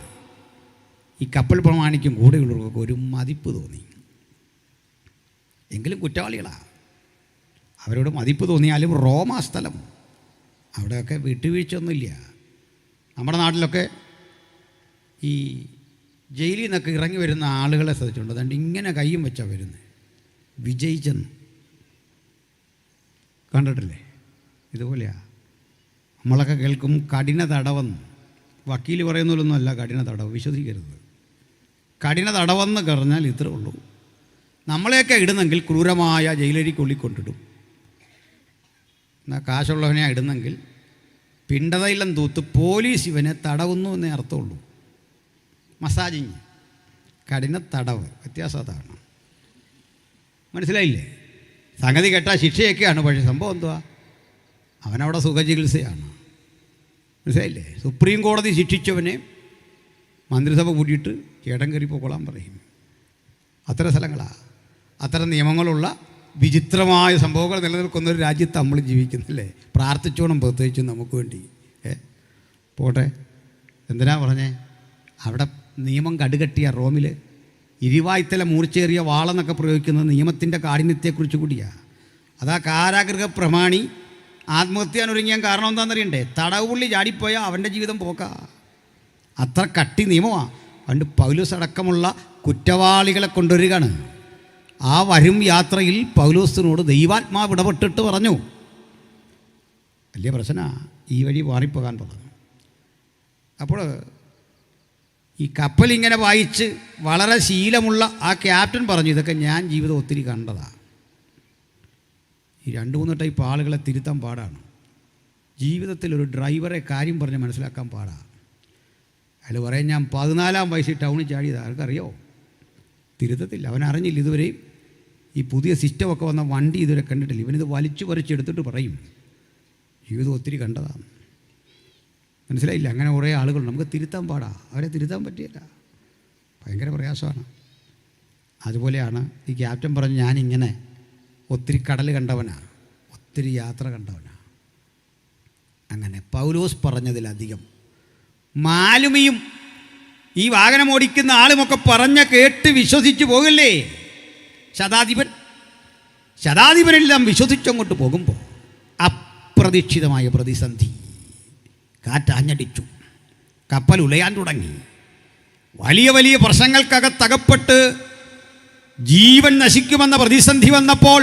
ഈ കപ്പൽ പ്രമാണിക്കും കൂടെയുള്ളവർക്കൊക്കെ ഒരു മതിപ്പ് തോന്നി. എങ്കിലും കുറ്റവാളികളാണ്. അവരോട് മതിപ്പ് തോന്നിയാലും റോമാ സ്ഥലം, അവിടെയൊക്കെ വിട്ടുവീഴ്ചയൊന്നുമില്ല. നമ്മുടെ നാട്ടിലൊക്കെ ഈ ജയിലിൽ നിന്നൊക്കെ ഇറങ്ങി വരുന്ന ആളുകളെ ശ്രദ്ധിച്ചിട്ടുണ്ട്. അതുകൊണ്ട് ഇങ്ങനെ കയ്യും വെച്ചാൽ വരുന്നത്. വിജയിച്ചെന്ന് കണ്ടിട്ടില്ലേ? ഇതുപോലെയാണ്. നമ്മളൊക്കെ കേൾക്കും കഠിന തടവെന്ന്. വക്കീൽ പറയുന്നതിലൊന്നുമല്ല കഠിന തടവ്, വിശ്വസിക്കരുത്. കഠിന തടവെന്ന് പറഞ്ഞാൽ ഇത്രേ ഉള്ളൂ. നമ്മളെയൊക്കെ ഇടുന്നെങ്കിൽ ക്രൂരമായ ജയിലരിക്കുള്ളിൽ കൊണ്ടിടും. എന്നാൽ കാശുള്ളവനെ ഇടുന്നെങ്കിൽ പിണ്ടതയിലും തൂത്ത് പോലീസ് ഇവനെ തടവുന്നു എന്നേ അർത്ഥമുള്ളൂ. മസാജിങ്, കഠിന തടവ്, വ്യത്യാസം അതാണ്. മനസ്സിലായില്ലേ? സംഗതി കേട്ടാൽ ശിക്ഷയൊക്കെയാണ്, പക്ഷേ സംഭവം എന്തുവാ? അവനവിടെ സുഖചികിത്സയാണ്. മനസ്സിലായില്ലേ? സുപ്രീം കോടതി ശിക്ഷിച്ചവനെ മന്ത്രിസഭ കൂട്ടിയിട്ട് ചേട്ടൻ കയറി പോക്കൊള്ളാൻ പറയും. അത്തരം സ്ഥലങ്ങളാണ്. അത്തരം നിയമങ്ങളുള്ള വിചിത്രമായ സംഭവങ്ങൾ നിലനിൽക്കുന്ന ഒരു രാജ്യത്ത് നമ്മൾ ജീവിക്കുന്നില്ലേ? പ്രാർത്ഥിച്ചോണം, പ്രത്യേകിച്ചും നമുക്ക് വേണ്ടി. പോട്ടെ, എന്തിനാ പറഞ്ഞേ? അവിടെ നിയമം കടുകട്ടിയ റോമിൽ ഇരുവായ്ത്തല മൂർച്ചേറിയ വാളെന്നൊക്കെ പ്രയോഗിക്കുന്നത് നിയമത്തിൻ്റെ കാഠിന്യത്തെക്കുറിച്ച് കൂടിയാണ്. അതാ കാരാഗൃഹ പ്രമാണി ആത്മഹത്യാനൊരുങ്ങിയാൻ കാരണം എന്താണെന്നറിയണ്ടേ? തടവുപുള്ളി ചാടിപ്പോയാൽ അവൻ്റെ ജീവിതം പോക്കാ. അത്ര കട്ടി നിയമമാണ്. പണ്ട് പൗലോസ് അടക്കമുള്ള കുറ്റവാളികളെ കൊണ്ടുവരികയാണ്. ആ വരും യാത്രയിൽ പൗലോസിനോട് ദൈവാത്മാവ് ഇടപെട്ടിട്ട് പറഞ്ഞു, വലിയ പ്രശ്നമാണ്, ഈ വഴി മാറിപ്പോകാൻ പറഞ്ഞു. അപ്പോൾ ഈ കപ്പലിങ്ങനെ വായിച്ച് വളരെ ശീലമുള്ള ആ ക്യാപ്റ്റൻ പറഞ്ഞു, ഇതൊക്കെ ഞാൻ ജീവിതം ഒത്തിരി കണ്ടതാണ്. ഈ 2-3 ടൈപ്പ് ആളുകളെ തിരുത്താൻ പാടാണ്. ജീവിതത്തിൽ ഒരു ഡ്രൈവറെ കാര്യം പറഞ്ഞ് മനസ്സിലാക്കാൻ പാടാണ്. അയാൾ പറയാൻ, ഞാൻ 14-ാം വയസ്സിൽ ടൗണിൽ ചാടിയത്, ആർക്കറിയോ? തിരുത്തത്തില്ല. അവനറിഞ്ഞില്ല ഇതുവരെയും ഈ പുതിയ സിസ്റ്റമൊക്കെ വന്ന വണ്ടി ഇതുവരെ കണ്ടിട്ടില്ല. ഇവനിത് വലിച്ചു പറിച്ചെടുത്തിട്ട് പറയും ജീവിതം ഒത്തിരി കണ്ടതാണ്. മനസ്സിലായില്ല? അങ്ങനെ കുറേ ആളുകളുണ്ട്. നമുക്ക് തിരുത്താൻ പാടാ, അവരെ തിരുത്താൻ പറ്റിയില്ല, ഭയങ്കര പ്രയാസമാണ്. അതുപോലെയാണ് ഈ ക്യാപ്റ്റൻ പറഞ്ഞു, ഞാനിങ്ങനെ ഒത്തിരി കടൽ കണ്ടവനാണ്, ഒത്തിരി യാത്ര കണ്ടവനാണ്. അങ്ങനെ പൗലോസ് പറഞ്ഞതിലധികം മാലുമിയും ഈ വാഹനം ഓടിക്കുന്ന ആളുമൊക്കെ പറഞ്ഞ കേട്ട് വിശ്വസിച്ച് പോകില്ലേ? ശതാധിപനെല്ലാം വിശ്വസിച്ചങ്ങോട്ട് പോകുമ്പോൾ അപ്രതീക്ഷിതമായ പ്രതിസന്ധി. കാറ്റാഞ്ഞടിച്ചു, കപ്പൽ ഉലയാൻ തുടങ്ങി. വലിയ വലിയ പ്രശ്നങ്ങൾക്കകത്തകപ്പെട്ട് ജീവൻ നശിക്കുമെന്ന പ്രതിസന്ധി വന്നപ്പോൾ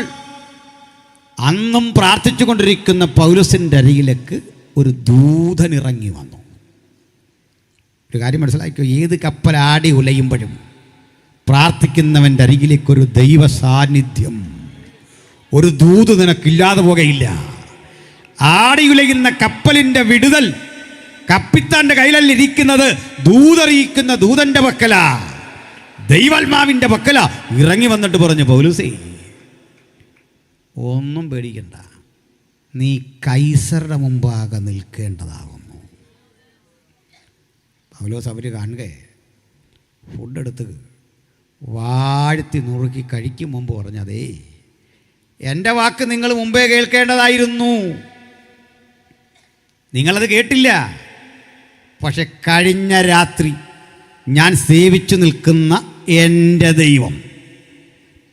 അന്നും പ്രാർത്ഥിച്ചു കൊണ്ടിരിക്കുന്ന പൗലോസിൻ്റെ അരികിലേക്ക് ഒരു ദൂതനിറങ്ങി വന്നു. ഒരു കാര്യം മനസ്സിലാക്കിയോ, ഏത് കപ്പൽ ആടി ഉലയുമ്പോഴും പ്രാർത്ഥിക്കുന്നവൻ്റെ അരികിലേക്കൊരു ദൈവ സാന്നിധ്യം, ഒരു ദൂത് നിനക്കില്ലാതെ പോകുകയില്ല. ആടി ഉലയുന്ന കപ്പലിൻ്റെ വിടുതൽ കപ്പിത്താൻ്റെ കയ്യിലല്ല ഇരിക്കുന്നത്, ദൂതറിയിക്കുന്ന ദൂതൻ്റെ പക്കല, ദൈവാത്മാവിൻ്റെ പക്കല. ഇറങ്ങി വന്നിട്ട് പറഞ്ഞു, പൗലോസേ ഒന്നും പേടിക്കണ്ട, നീ കൈസറുടെ മുമ്പാകെ നിൽക്കേണ്ടതാകുന്നു. പൗലോസ് അവർ കാണുക ഫുഡ് എടുത്ത് വാഴ്ത്തി നുറുക്കി കഴിക്കും മുമ്പ് പറഞ്ഞതേ, എൻ്റെ വാക്ക് നിങ്ങൾ മുമ്പേ കേൾക്കേണ്ടതായിരുന്നു, നിങ്ങളത് കേട്ടില്ല. പക്ഷെ കഴിഞ്ഞ രാത്രി ഞാൻ സേവിച്ചു നിൽക്കുന്ന എൻ്റെ ദൈവം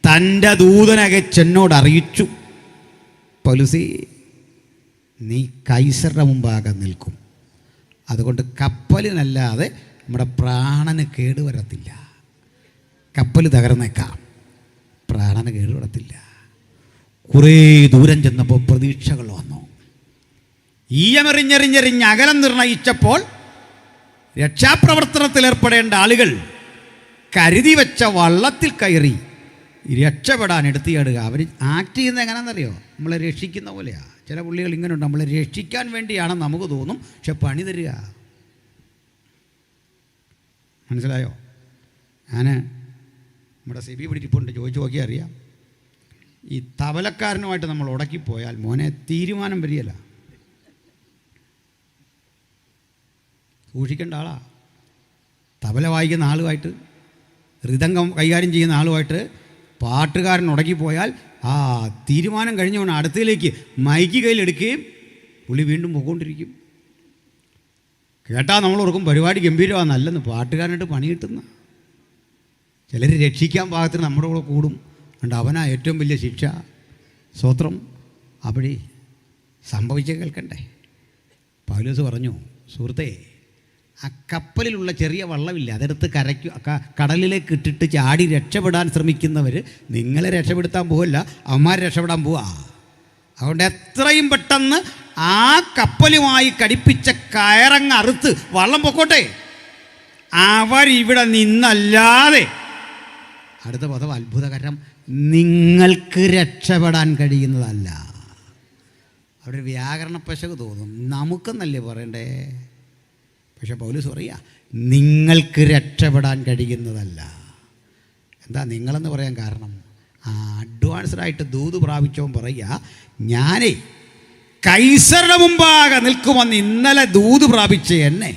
തൻ്റെ ദൂതനകച്ചെന്നോട് അറിയിച്ചു, പൗലോസേ നീ കൈസറുടെ മുമ്പാകെ നിൽക്കും, അതുകൊണ്ട് കപ്പലിനല്ലാതെ നമ്മുടെ പ്രാണന് കേടുവരത്തില്ല. കപ്പൽ തകർന്നേക്കാം, പ്രാണന് കേടുവരത്തില്ല. കുറേ ദൂരം ചെന്നപ്പോൾ പ്രതീക്ഷകൾ വന്നു. ഈയമെറിഞ്ഞെറിഞ്ഞെറിഞ്ഞ് അകലം നിർണയിച്ചപ്പോൾ രക്ഷാപ്രവർത്തനത്തിൽ ഏർപ്പെടേണ്ട ആളുകൾ കരുതി വെച്ച വള്ളത്തിൽ കയറി രക്ഷപ്പെടാൻ എടുത്തിയാടുക. അവർ ആക്ട് ചെയ്യുന്നത് എങ്ങനെയാണെന്നറിയോ? നമ്മളെ രക്ഷിക്കുന്ന പോലെയാണ്. ചില പുള്ളികൾ ഇങ്ങനെയുണ്ട്, നമ്മളെ രക്ഷിക്കാൻ വേണ്ടിയാണെന്ന് നമുക്ക് തോന്നും, പക്ഷെ പണി തരിക. മനസ്സിലായോ? ഞാൻ നമ്മുടെ സിബി പിടിച്ചിട്ടുണ്ട്, ചോദിച്ചു നോക്കിയാൽ അറിയാം. ഈ തബലക്കാരനുമായിട്ട് നമ്മൾ ഉടക്കിപ്പോയാൽ മോനെ തീരുമാനം വരികയില്ല. സൂക്ഷിക്കേണ്ട ആളാ. തബല വായിക്കുന്ന ആളുമായിട്ട്, ഋതംഗം കൈകാര്യം ചെയ്യുന്ന ആളുമായിട്ട് പാട്ടുകാരൻ ഉടക്കിപ്പോയാൽ ആ തീരുമാനം കഴിഞ്ഞുകൊണ്ട് അടുത്തയിലേക്ക് മൈക്ക് കയ്യിലെടുക്കുകയും പുള്ളി വീണ്ടും പോയിക്കൊണ്ടിരിക്കും. കേട്ടാൽ നമ്മൾ ഓർക്കും പരിപാടി ഗംഭീരമാണ്, നല്ലെന്ന്. പാട്ടുകാരനായിട്ട് പണി കിട്ടുന്ന ചിലർ രക്ഷിക്കാൻ പാകത്തിന് നമ്മുടെ കൂടെ കൂടും. അതുകൊണ്ട് അവനാ ഏറ്റവും വലിയ ശിക്ഷ. സ്വത്രം അവിടെ സംഭവിച്ച കേൾക്കണ്ടേ? പൗലോസ് പറഞ്ഞു, സുഹൃത്തേ, ആ കപ്പലിലുള്ള ചെറിയ വള്ളമില്ല, അതെടുത്ത് കടലിലേക്ക് ഇട്ടിട്ട് ചാടി രക്ഷപ്പെടാൻ ശ്രമിക്കുന്നവർ നിങ്ങളെ രക്ഷപ്പെടുത്താൻ പോകല്ല, അവന്മാർ രക്ഷപ്പെടാൻ പോവാ. അതുകൊണ്ട് എത്രയും പെട്ടെന്ന് ആ കപ്പലുമായി കടിപ്പിച്ച കയറങ്ങ് അറുത്ത് വള്ളം പൊക്കോട്ടെ. അവരിവിടെ നിന്നല്ലാതെ, അടുത്ത പദം അത്ഭുതകരം, നിങ്ങൾക്ക് രക്ഷപ്പെടാൻ കഴിയുന്നതല്ല. അവിടെ ഒരു വ്യാകരണ പശക് തോന്നും, നമുക്കെന്നല്ലേ പറയണ്ടേ? പക്ഷെ പൗലോസ് പറയുക, നിങ്ങൾക്ക് രക്ഷപ്പെടാൻ കഴിയുന്നതല്ല. എന്താ നിങ്ങളെന്ന് പറയാൻ കാരണം? അഡ്വാൻസ്ഡായിട്ട് ദൂത് പ്രാപിച്ചവൻ പറയുക, ഞാനേ കൈസറുടെ മുമ്പാകെ നിൽക്കുമെന്ന് ഇന്നലെ ദൂത് പ്രാപിച്ച എന്നെ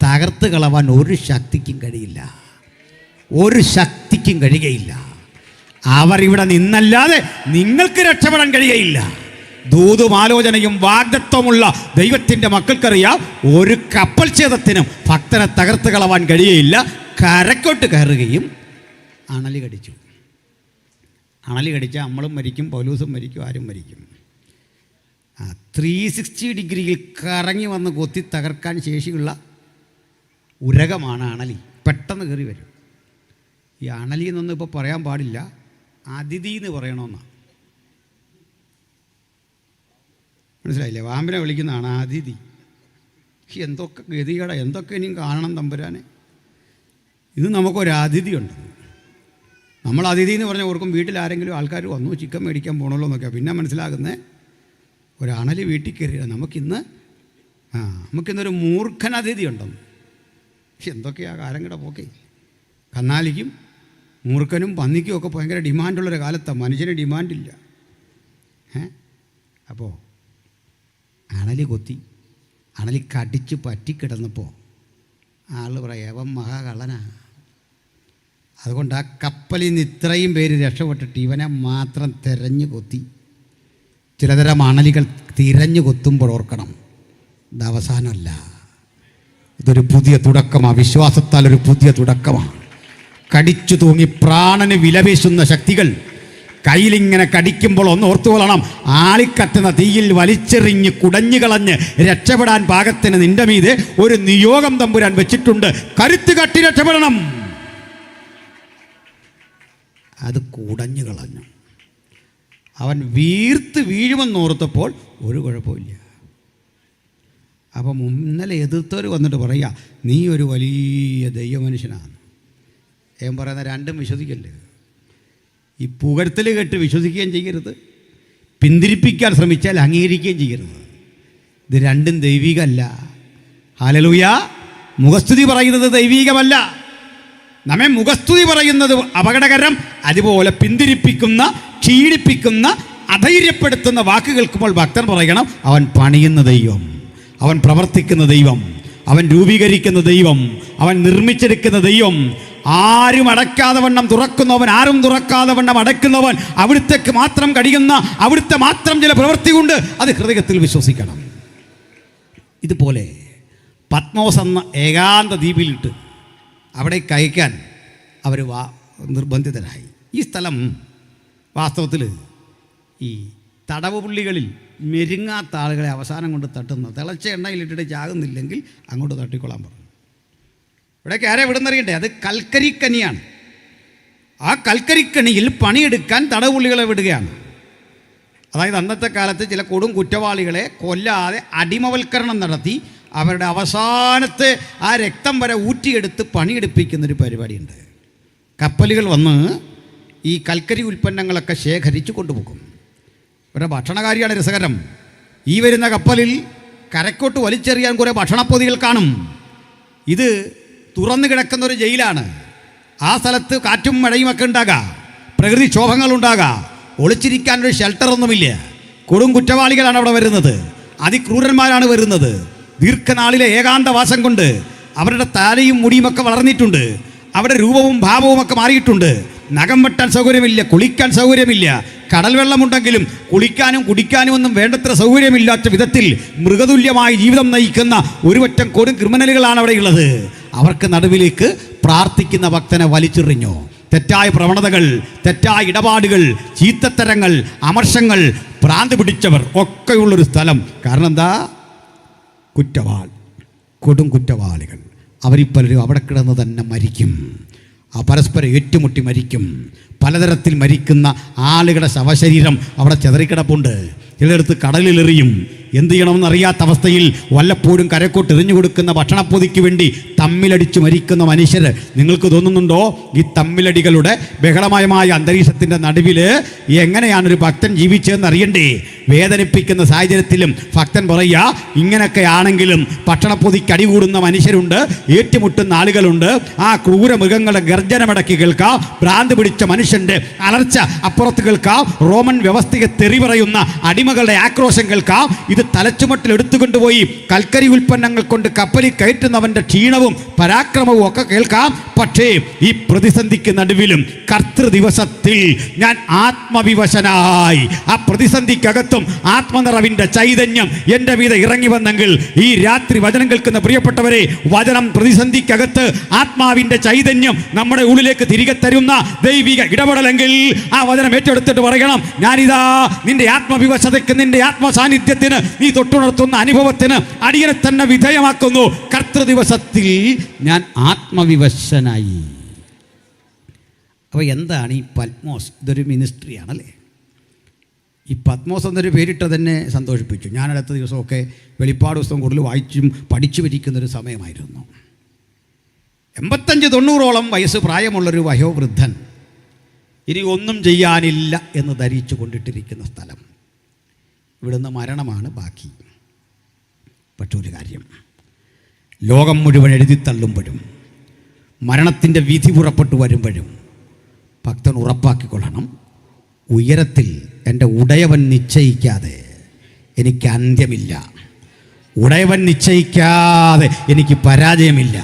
തകർത്ത് കളവാൻ ഒരു ശക്തിക്കും കഴിയില്ല, ഒരു ശക്തിക്കും കഴിയുകയില്ല. അവർ ഇവിടെ നിന്നല്ലാതെ നിങ്ങൾക്ക് രക്ഷപ്പെടാൻ കഴിയുകയില്ല. ദൂതും ആലോചനയും വാഗ്ദത്വമുള്ള ദൈവത്തിൻ്റെ മക്കൾക്കറിയാം, ഒരു കപ്പൽ ഛേദത്തിനും ഭക്തനെ തകർത്ത് കളവാൻ കഴിയുകയില്ല. കരക്കോട്ട് കയറുകയും അണലി കടിച്ചു. അണലി കടിച്ചാൽ നമ്മളും മരിക്കും, പൗലോസും മരിക്കും, ആരും മരിക്കും. 360 ഡിഗ്രിയിൽ കറങ്ങി വന്ന് കൊത്തി തകർക്കാൻ ശേഷിയുള്ള ഉരകമാണ് അണലി. പെട്ടെന്ന് കയറി വരും. ഈ അണലി എന്നൊന്നും ഇപ്പോൾ പറയാൻ പാടില്ല, അതിഥി എന്ന് പറയണമെന്നാണ്. മനസ്സിലായില്ലേ? വാമ്പിനെ വിളിക്കുന്നതാണ് അതിഥി. എന്തൊക്കെ ഗതികട, എന്തൊക്കെ ഇനിയും കാണണം തമ്പുരാനെ. ഇത് നമുക്കൊരതിഥിയുണ്ട്. നമ്മൾ അതിഥി എന്ന് പറഞ്ഞാൽ ഓർക്കും വീട്ടിൽ ആരെങ്കിലും ആൾക്കാർ വന്നു ചിക്കൻ മേടിക്കാൻ പോകണമല്ലോ എന്നൊക്കെയാണ്. പിന്നെ മനസ്സിലാകുന്നത് ഒരണലി വീട്ടിൽ കയറിയ നമുക്കിന്നൊരു മൂർഖൻ അതിഥി ഉണ്ടെന്ന്. എന്തൊക്കെയാണ് കാലങ്ങളുടെ പോക്കേ. കന്നാലിക്കും മൂർഖനും പന്നിക്കും ഒക്കെ ഭയങ്കര ഡിമാൻഡുള്ളൊരു കാലത്താണ്. മനുഷ്യന് ഡിമാൻഡില്ല. അപ്പോൾ അണലി കൊത്തി, അണലി കടിച്ച് പറ്റിക്കിടന്നപ്പോൾ ആൾ പറയാം, അവൻ മഹാകള്ളനാ. അതുകൊണ്ട് ആ കപ്പലിൽ നിന്ന് ഇത്രയും പേര് രക്ഷപ്പെട്ടിട്ട് ഇവനെ മാത്രം തിരഞ്ഞു കൊത്തി. ചിലതരം അണലികൾ തിരഞ്ഞു കൊത്തുമ്പോൾ ഓർക്കണം, ഇത് അവസാനമല്ല, ഇതൊരു പുതിയ തുടക്കമാണ്. വിശ്വാസത്താൽ ഒരു പുതിയ തുടക്കമാണ്. കടിച്ചു തൂങ്ങി പ്രാണന് വിലപേശുന്ന ശക്തികൾ കയ്യിലിങ്ങനെ കടിക്കുമ്പോൾ ഒന്ന് ഓർത്തുകൊള്ളണം. ആളിക്കത്തുന്ന തീയിൽ വലിച്ചെറിഞ്ഞ് കുടഞ്ഞു കളഞ്ഞ് രക്ഷപ്പെടാൻ പാകത്തിന് നിന്റെ മീതെ ഒരു നിയോഗം തമ്പുരാൻ വെച്ചിട്ടുണ്ട്. കരുത്ത് കട്ടി രക്ഷപ്പെടണം. അത് കുടഞ്ഞു കളഞ്ഞു. അവൻ വീർത്ത് വീഴുമെന്നോർത്തപ്പോൾ ഒരു കുഴപ്പമില്ല. അപ്പം ഇന്നലെ എതിർത്തവർ വന്നിട്ട് പറയുക, നീ ഒരു വലിയ ദൈവമനുഷ്യനാണ്. ഞാൻ പറയുന്ന രണ്ടും വിശ്വസിക്കല്ലേ. ഈ പുകഴ്ത്തൽ കേട്ട് വിശ്വസിക്കുകയും ചെയ്യരുത്, പിന്തിരിപ്പിക്കാൻ ശ്രമിച്ചാൽ അംഗീകരിക്കുകയും ചെയ്യരുത്. ഇത് രണ്ടും ദൈവികമല്ല. ഹല്ലേലൂയ. മുഖസ്തുതി പറയുന്നത് ദൈവികമല്ല. നമ്മെ മുഖസ്തുതി പറയുന്നത് അപകടകരം. അതുപോലെ പിന്തിരിപ്പിക്കുന്ന, ക്ഷീണിപ്പിക്കുന്ന, അധൈര്യപ്പെടുത്തുന്ന വാക്ക് കേൾക്കുമ്പോൾ ഭക്തൻ പറയണം, അവൻ പണിയുന്ന ദൈവം, അവൻ പ്രവർത്തിക്കുന്ന ദൈവം, അവൻ രൂപീകരിക്കുന്ന ദൈവം, അവൻ നിർമ്മിച്ചെടുക്കുന്ന ദൈവം. ആരും അടയ്ക്കാതെ വണ്ണം തുറക്കുന്നവൻ, ആരും തുറക്കാതെ വണ്ണം അടയ്ക്കുന്നവൻ, അവിടുത്തേക്ക് മാത്രം കഴിയുന്ന, അവിടുത്തെ മാത്രം ചില പ്രവൃത്തി കൊണ്ട് അത് ഹൃദയത്തിൽ വിശ്വസിക്കണം. ഇതുപോലെ പത്മോസ് എന്ന ഏകാന്ത ദ്വീപിലിട്ട് അവിടെ കയക്കാൻ അവർ നിർബന്ധിതരായി. ഈ സ്ഥലം വാസ്തവത്തിൽ ഈ തടവ് പുള്ളികളിൽ മെരുങ്ങാത്ത ആളുകളെ അവസാനം കൊണ്ട് തട്ടുന്ന, തിളച്ച എണ്ണയിലിട്ടിട്ട് ചാകുന്നില്ലെങ്കിൽ അങ്ങോട്ട് തട്ടിക്കൊള്ളാൻ പറഞ്ഞു. ഇവിടേക്ക് ആരെ വിടുന്നറിയണ്ടേ? അത് കൽക്കരിക്കനിയാണ്. ആ കൽക്കരിക്കണിയിൽ പണിയെടുക്കാൻ തടവുപുള്ളികളെ വിടുകയാണ്. അതായത് അന്നത്തെ കാലത്ത് ചില കൊടും കുറ്റവാളികളെ കൊല്ലാതെ അടിമവൽക്കരണം നടത്തി അവരുടെ അവസാനത്തെ ആ രക്തം വരെ ഊറ്റിയെടുത്ത് പണിയെടുപ്പിക്കുന്നൊരു പരിപാടിയുണ്ട്. കപ്പലുകൾ വന്ന് ഈ കൽക്കരി ഉൽപ്പന്നങ്ങളൊക്കെ ശേഖരിച്ച് കൊണ്ടുപോകും. ഇവരുടെ ഭക്ഷണകാരിയാണ് രസകരം. ഈ വരുന്ന കപ്പലിൽ കരക്കോട്ട് വലിച്ചെറിയാൻ കുറേ ഭക്ഷണപ്പൊതികൾ കാണും. ഇത് തുറന്നു കിടക്കുന്നൊരു ജയിലാണ്. ആ സ്ഥലത്ത് കാറ്റും മഴയുമൊക്കെ ഉണ്ടാകാം, പ്രകൃതിക്ഷോഭങ്ങളുണ്ടാകാം. ഒളിച്ചിരിക്കാനൊരു ഷെൽട്ടറൊന്നുമില്ല. കൊടും കുറ്റവാളികളാണ് അവിടെ വരുന്നത്, അതിക്രൂരന്മാരാണ് വരുന്നത്. ദീർഘനാളിലെ ഏകാന്തവാസം കൊണ്ട് അവരുടെ തലയും മുടിയുമൊക്കെ വളർന്നിട്ടുണ്ട്, അവരുടെ രൂപവും ഭാവവും ഒക്കെ മാറിയിട്ടുണ്ട്. നഖം വെട്ടാൻ സൗകര്യമില്ല, കുളിക്കാൻ സൗകര്യമില്ല. കടൽ വെള്ളമുണ്ടെങ്കിലും കുളിക്കാനും കുടിക്കാനും ഒന്നും വേണ്ടത്ര സൗകര്യമില്ലാത്ത വിധത്തിൽ മൃഗതുല്യമായി ജീവിതം നയിക്കുന്ന ഒരുപറ്റം കൊടും ക്രിമിനലുകളാണ് അവിടെയുള്ളത്. അവർക്ക് നടുവിലേക്ക് പ്രാർത്ഥിക്കുന്ന ഭക്തനെ വലിച്ചെറിഞ്ഞു. തെറ്റായ പ്രവണതകൾ, തെറ്റായ ഇടപാടുകൾ, ചീത്തത്തരങ്ങൾ, അമർഷങ്ങൾ, ഭ്രാന്ത് പിടിച്ചവർ ഒക്കെയുള്ളൊരു സ്ഥലം. കാരണം എന്താ? കൊടും കുറ്റവാളികൾ. അവരിപ്പലരും അവിടെ കിടന്ന് തന്നെ മരിക്കും. ആ പരസ്പരം ഏറ്റുമുട്ടി മരിക്കും. പലതരത്തിൽ മരിക്കുന്ന ആളുകളുടെ ശവശരീരം അവിടെ ചെതറിക്കിടപ്പുണ്ട്. ചിലയിടത്ത് കടലിലെറിയും. എന്ത് ചെയ്യണമെന്നറിയാത്ത അവസ്ഥയിൽ വല്ലപ്പോഴും കരക്കോട്ട് എറിഞ്ഞു കൊടുക്കുന്ന ഭക്ഷണപ്പൊതിക്ക് വേണ്ടി തമ്മിലടിച്ച് മരിക്കുന്ന മനുഷ്യർ നിങ്ങൾക്ക് തോന്നുന്നുണ്ടോ? ഈ തമ്മിലടികളുടെ ബഹളമയമായ അന്തരീക്ഷത്തിൻ്റെ നടുവിൽ എങ്ങനെയാണൊരു ഭക്തൻ ജീവിച്ചതെന്ന് അറിയണ്ടേ? വേദനിപ്പിക്കുന്ന സാഹചര്യത്തിലും ഭക്തൻ പറയുക, ഇങ്ങനെയൊക്കെ ആണെങ്കിലും ഭക്ഷണപ്പൊതിക്ക് അടികൂടുന്ന മനുഷ്യരുണ്ട്, ഏറ്റുമുട്ടുന്ന ആളുകളുണ്ട്. ആ ക്രൂര മൃഗങ്ങളുടെ ഗർജനമടക്കി കേൾക്കാം, ഭ്രാന്ത് പിടിച്ച മനുഷ്യൻ്റെ അലർച്ച അപ്പുറത്ത് കേൾക്കാം, റോമൻ വ്യവസ്ഥയെ തെറി പറയുന്ന അടിമകളുടെ ആക്രോശം കേൾക്കാം. ഇത് തലച്ചുമട്ടിൽ എടുത്തുകൊണ്ടുപോയി കൽക്കരി ഉൽപ്പന്നങ്ങൾ കൊണ്ട് കപ്പലിൽ കയറ്റുന്നവൻ്റെ ക്ഷീണവും പരാക്രമവും ഒക്കെ കേൾക്കാം. പക്ഷേ ഈ പ്രതിസന്ധിക്ക് നടുവിലും കർത്തൃ ദിവസത്തിൽ ഞാൻ ആത്മവിവശനായി, ആ പ്രതിസന്ധിക്കകത്തും ആത്മനിറവിൻ്റെ ചൈതന്യം എൻ്റെ മീതെ ഇറങ്ങി വന്നെങ്കിൽ, ഈ രാത്രി വചനം കേൾക്കുന്ന പ്രിയപ്പെട്ടവരെ, വചനം പ്രതിസന്ധിക്കകത്ത് ആത്മാവിൻ്റെ ചൈതന്യം നമ്മുടെ ഉള്ളിലേക്ക് തിരികെ തരുന്ന ദൈവിക ഇടപെടലെങ്കിൽ ആ വചനം ഏറ്റെടുത്തിട്ട് പറയണം, ഞാനിതാ നിന്റെ ആത്മവിവശതയ്ക്ക്, നിന്റെ ആത്മസാന്നിധ്യത്തിന്, നീ തൊട്ടുണർത്തുന്ന അനുഭവത്തിന് അടിയനെ തന്നെ വിധേയമാക്കുന്നു. കർത്തൃദിവസത്തിൽ ഞാൻ ആത്മവിവശനായി. അപ്പോൾ എന്താണ് ഈ പത്മോസ്? ഇതൊരു മിനിസ്ട്രിയാണല്ലേ. ഈ പത്മോസ് എന്നൊരു പേരിട്ട് തന്നെ സന്തോഷിപ്പിച്ചു. ഞാൻ അടുത്ത ദിവസമൊക്കെ വെളിപ്പാട് പുസ്തകം കൂടുതൽ വായിച്ചും പഠിച്ചു വരിക്കുന്നൊരു സമയമായിരുന്നു. 85-90 വയസ്സ് പ്രായമുള്ളൊരു വയോവൃദ്ധൻ ഇനി ഒന്നും ചെയ്യാനില്ല എന്ന് ധരിച്ചു കൊണ്ടിട്ടിരിക്കുന്ന സ്ഥലം. ഇവിടുന്ന് മരണമാണ് ബാക്കി. പക്ഷേ ഒരു കാര്യം, ലോകം മുഴുവൻ എഴുതിത്തള്ളുമ്പോഴും മരണത്തിൻ്റെ വിധി പുറപ്പെട്ടു വരുമ്പോഴും ഭക്തൻ ഉറപ്പാക്കിക്കൊള്ളണം, ഉയരത്തിൽ എൻ്റെ ഉടയവൻ നിശ്ചയിക്കാതെ എനിക്ക് അന്ത്യമില്ല, ഉടയവൻ നിശ്ചയിക്കാതെ എനിക്ക് പരാജയമില്ല.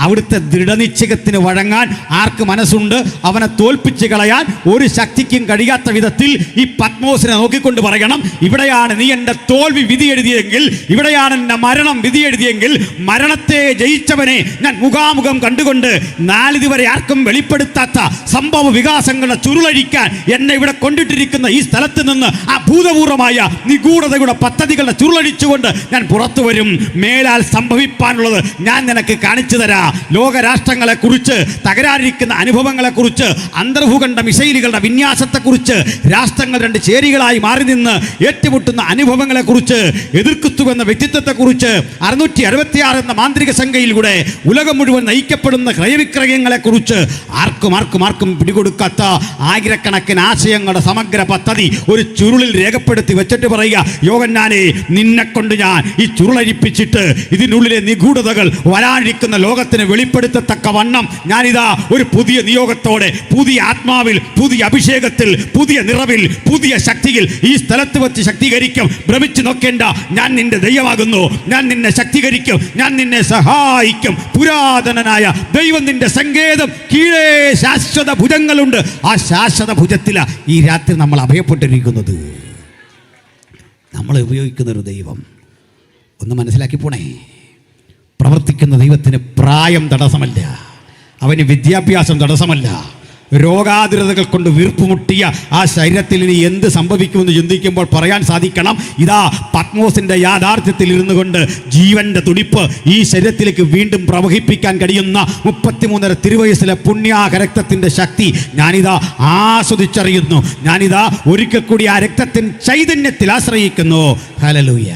അവിടുത്തെ ദൃഢനിശ്ചയത്തിന് വഴങ്ങാൻ ആർക്ക് മനസ്സുണ്ട്? അവനെ തോൽപ്പിച്ച് കളയാൻ ഒരു ശക്തിക്കും കഴിയാത്ത വിധത്തിൽ ഈ പത്മോസിനെ നോക്കിക്കൊണ്ട് പറയണം, ഇവിടെയാണ് നീ എൻ്റെ തോൽവി വിധി എഴുതിയെങ്കിൽ, ഇവിടെയാണ് എൻ്റെ മരണം വിധി എഴുതിയെങ്കിൽ, മരണത്തെ ജയിച്ചവനെ ഞാൻ മുഖാമുഖം കണ്ടുകൊണ്ട് നാളിതുവരെ ആർക്കും വെളിപ്പെടുത്താത്ത സംഭവ വികാസങ്ങളുടെ ചുരുളഴിക്കാൻ എന്നെ ഇവിടെ കൊണ്ടിട്ടിരിക്കുന്ന ഈ സ്ഥലത്ത് നിന്ന് അഭൂതപൂർവമായ നിഗൂഢതയുടെ പദ്ധതികളുടെ ചുരുളഴിച്ചുകൊണ്ട് ഞാൻ പുറത്തു വരും. മേലാൽ സംഭവിപ്പാനുള്ളത് ഞാൻ നിനക്ക് കാണിച്ചു തരാം. ലോകരാഷ്ട്രങ്ങളെക്കുറിച്ച്, തകരാറിരിക്കുന്ന അനുഭവങ്ങളെക്കുറിച്ച്, അന്തർഭൂഖണ്ഡ മിസൈലുകളുടെ വിന്യാസത്തെക്കുറിച്ച്, രാഷ്ട്രങ്ങൾ രണ്ട് ചേരികളായി മാറി നിന്ന് ഏറ്റുമുട്ടുന്ന അനുഭവങ്ങളെക്കുറിച്ച്, എതിർക്കുത്തുവെന്ന വ്യക്തിത്വത്തെക്കുറിച്ച്, 666 എന്ന മാന്ത്രിക സംഖ്യയിലൂടെ ഉലകം മുഴുവൻ നയിക്കപ്പെടുന്ന ക്രയവിക്രയങ്ങളെക്കുറിച്ച് ആർക്കും പിടികൊടുക്കാത്ത ആയിരക്കണക്കിന് ആശയങ്ങളുടെ സമഗ്ര പദ്ധതി ഒരു ചുരുളിൽ രേഖപ്പെടുത്തി വെച്ചിട്ട് പറയുക, യോഹന്നാനെ, നിന്നെ കൊണ്ട് ഞാൻ ഈ ചുരുളരിപ്പിച്ചിട്ട് ഇതിനുള്ളിലെ നിഗൂഢതകൾ വരാനിരിക്കുന്ന ലോകത്തിന് വെളിപ്പെടുത്തത്തക്ക വണ്ണം ഞാനിതാ ഒരു പുതിയ നിയോഗത്തോടെ, പുതിയ ആത്മാവിൽ, പുതിയ അഭിഷേകത്തിൽ, പുതിയ നിറവിൽ, പുതിയ ശക്തിയിൽ ഈ സ്ഥലത്ത് വെച്ച് ശക്തീകരിക്കും. ഭ്രമിച്ചു നോക്കേണ്ട, ഞാൻ നിന്റെ ദൈവമാകുന്നു. ഞാൻ നിന്നെ ശക്തീകരിക്കും, ഞാൻ നിന്നെ സഹായിക്കും. പുരാതനനായ ദൈവം നിന്റെ സങ്കേതം, കീഴേ ശാശ്വത ഭുജങ്ങളുണ്ട്. ആ ശാശ്വത ഭുജത്തിലാണ് ഈ രാത്രി നമ്മൾ അഭയപ്പെട്ടിരിക്കുന്നത്. നമ്മൾ ഉപയോഗിക്കുന്നൊരു ദൈവം ഒന്ന് മനസ്സിലാക്കി പോണേ. പ്രവർത്തിക്കുന്ന ദൈവത്തിന് പ്രായം തടസ്സമല്ല, അവന് വിദ്യാഭ്യാസം തടസ്സമല്ല. രോഗാതുരതകൾ കൊണ്ട് വീർപ്പുമുട്ടിയ ആ ശരീരത്തിൽ ഇനി എന്ത് സംഭവിക്കുമെന്ന് ചിന്തിക്കുമ്പോൾ പറയാൻ സാധിക്കണം, ഇതാ പത്മോസിൻ്റെ യാഥാർത്ഥ്യത്തിൽ ഇരുന്നു കൊണ്ട് ജീവൻ്റെ തുടിപ്പ് ഈ ശരീരത്തിലേക്ക് വീണ്ടും പ്രവഹിപ്പിക്കാൻ കഴിയുന്ന 33.5 തിരുവയസ്സിലെ പുണ്യാഹ രക്തത്തിൻ്റെ ശക്തി ഞാനിതാ ആസ്വദിച്ചറിയുന്നു. ഞാനിതാ ഒരിക്കൽ കൂടി ആ രക്തത്തിൻ ചൈതന്യത്തിൽ ആശ്രയിക്കുന്നു. ഹല്ലേലൂയ.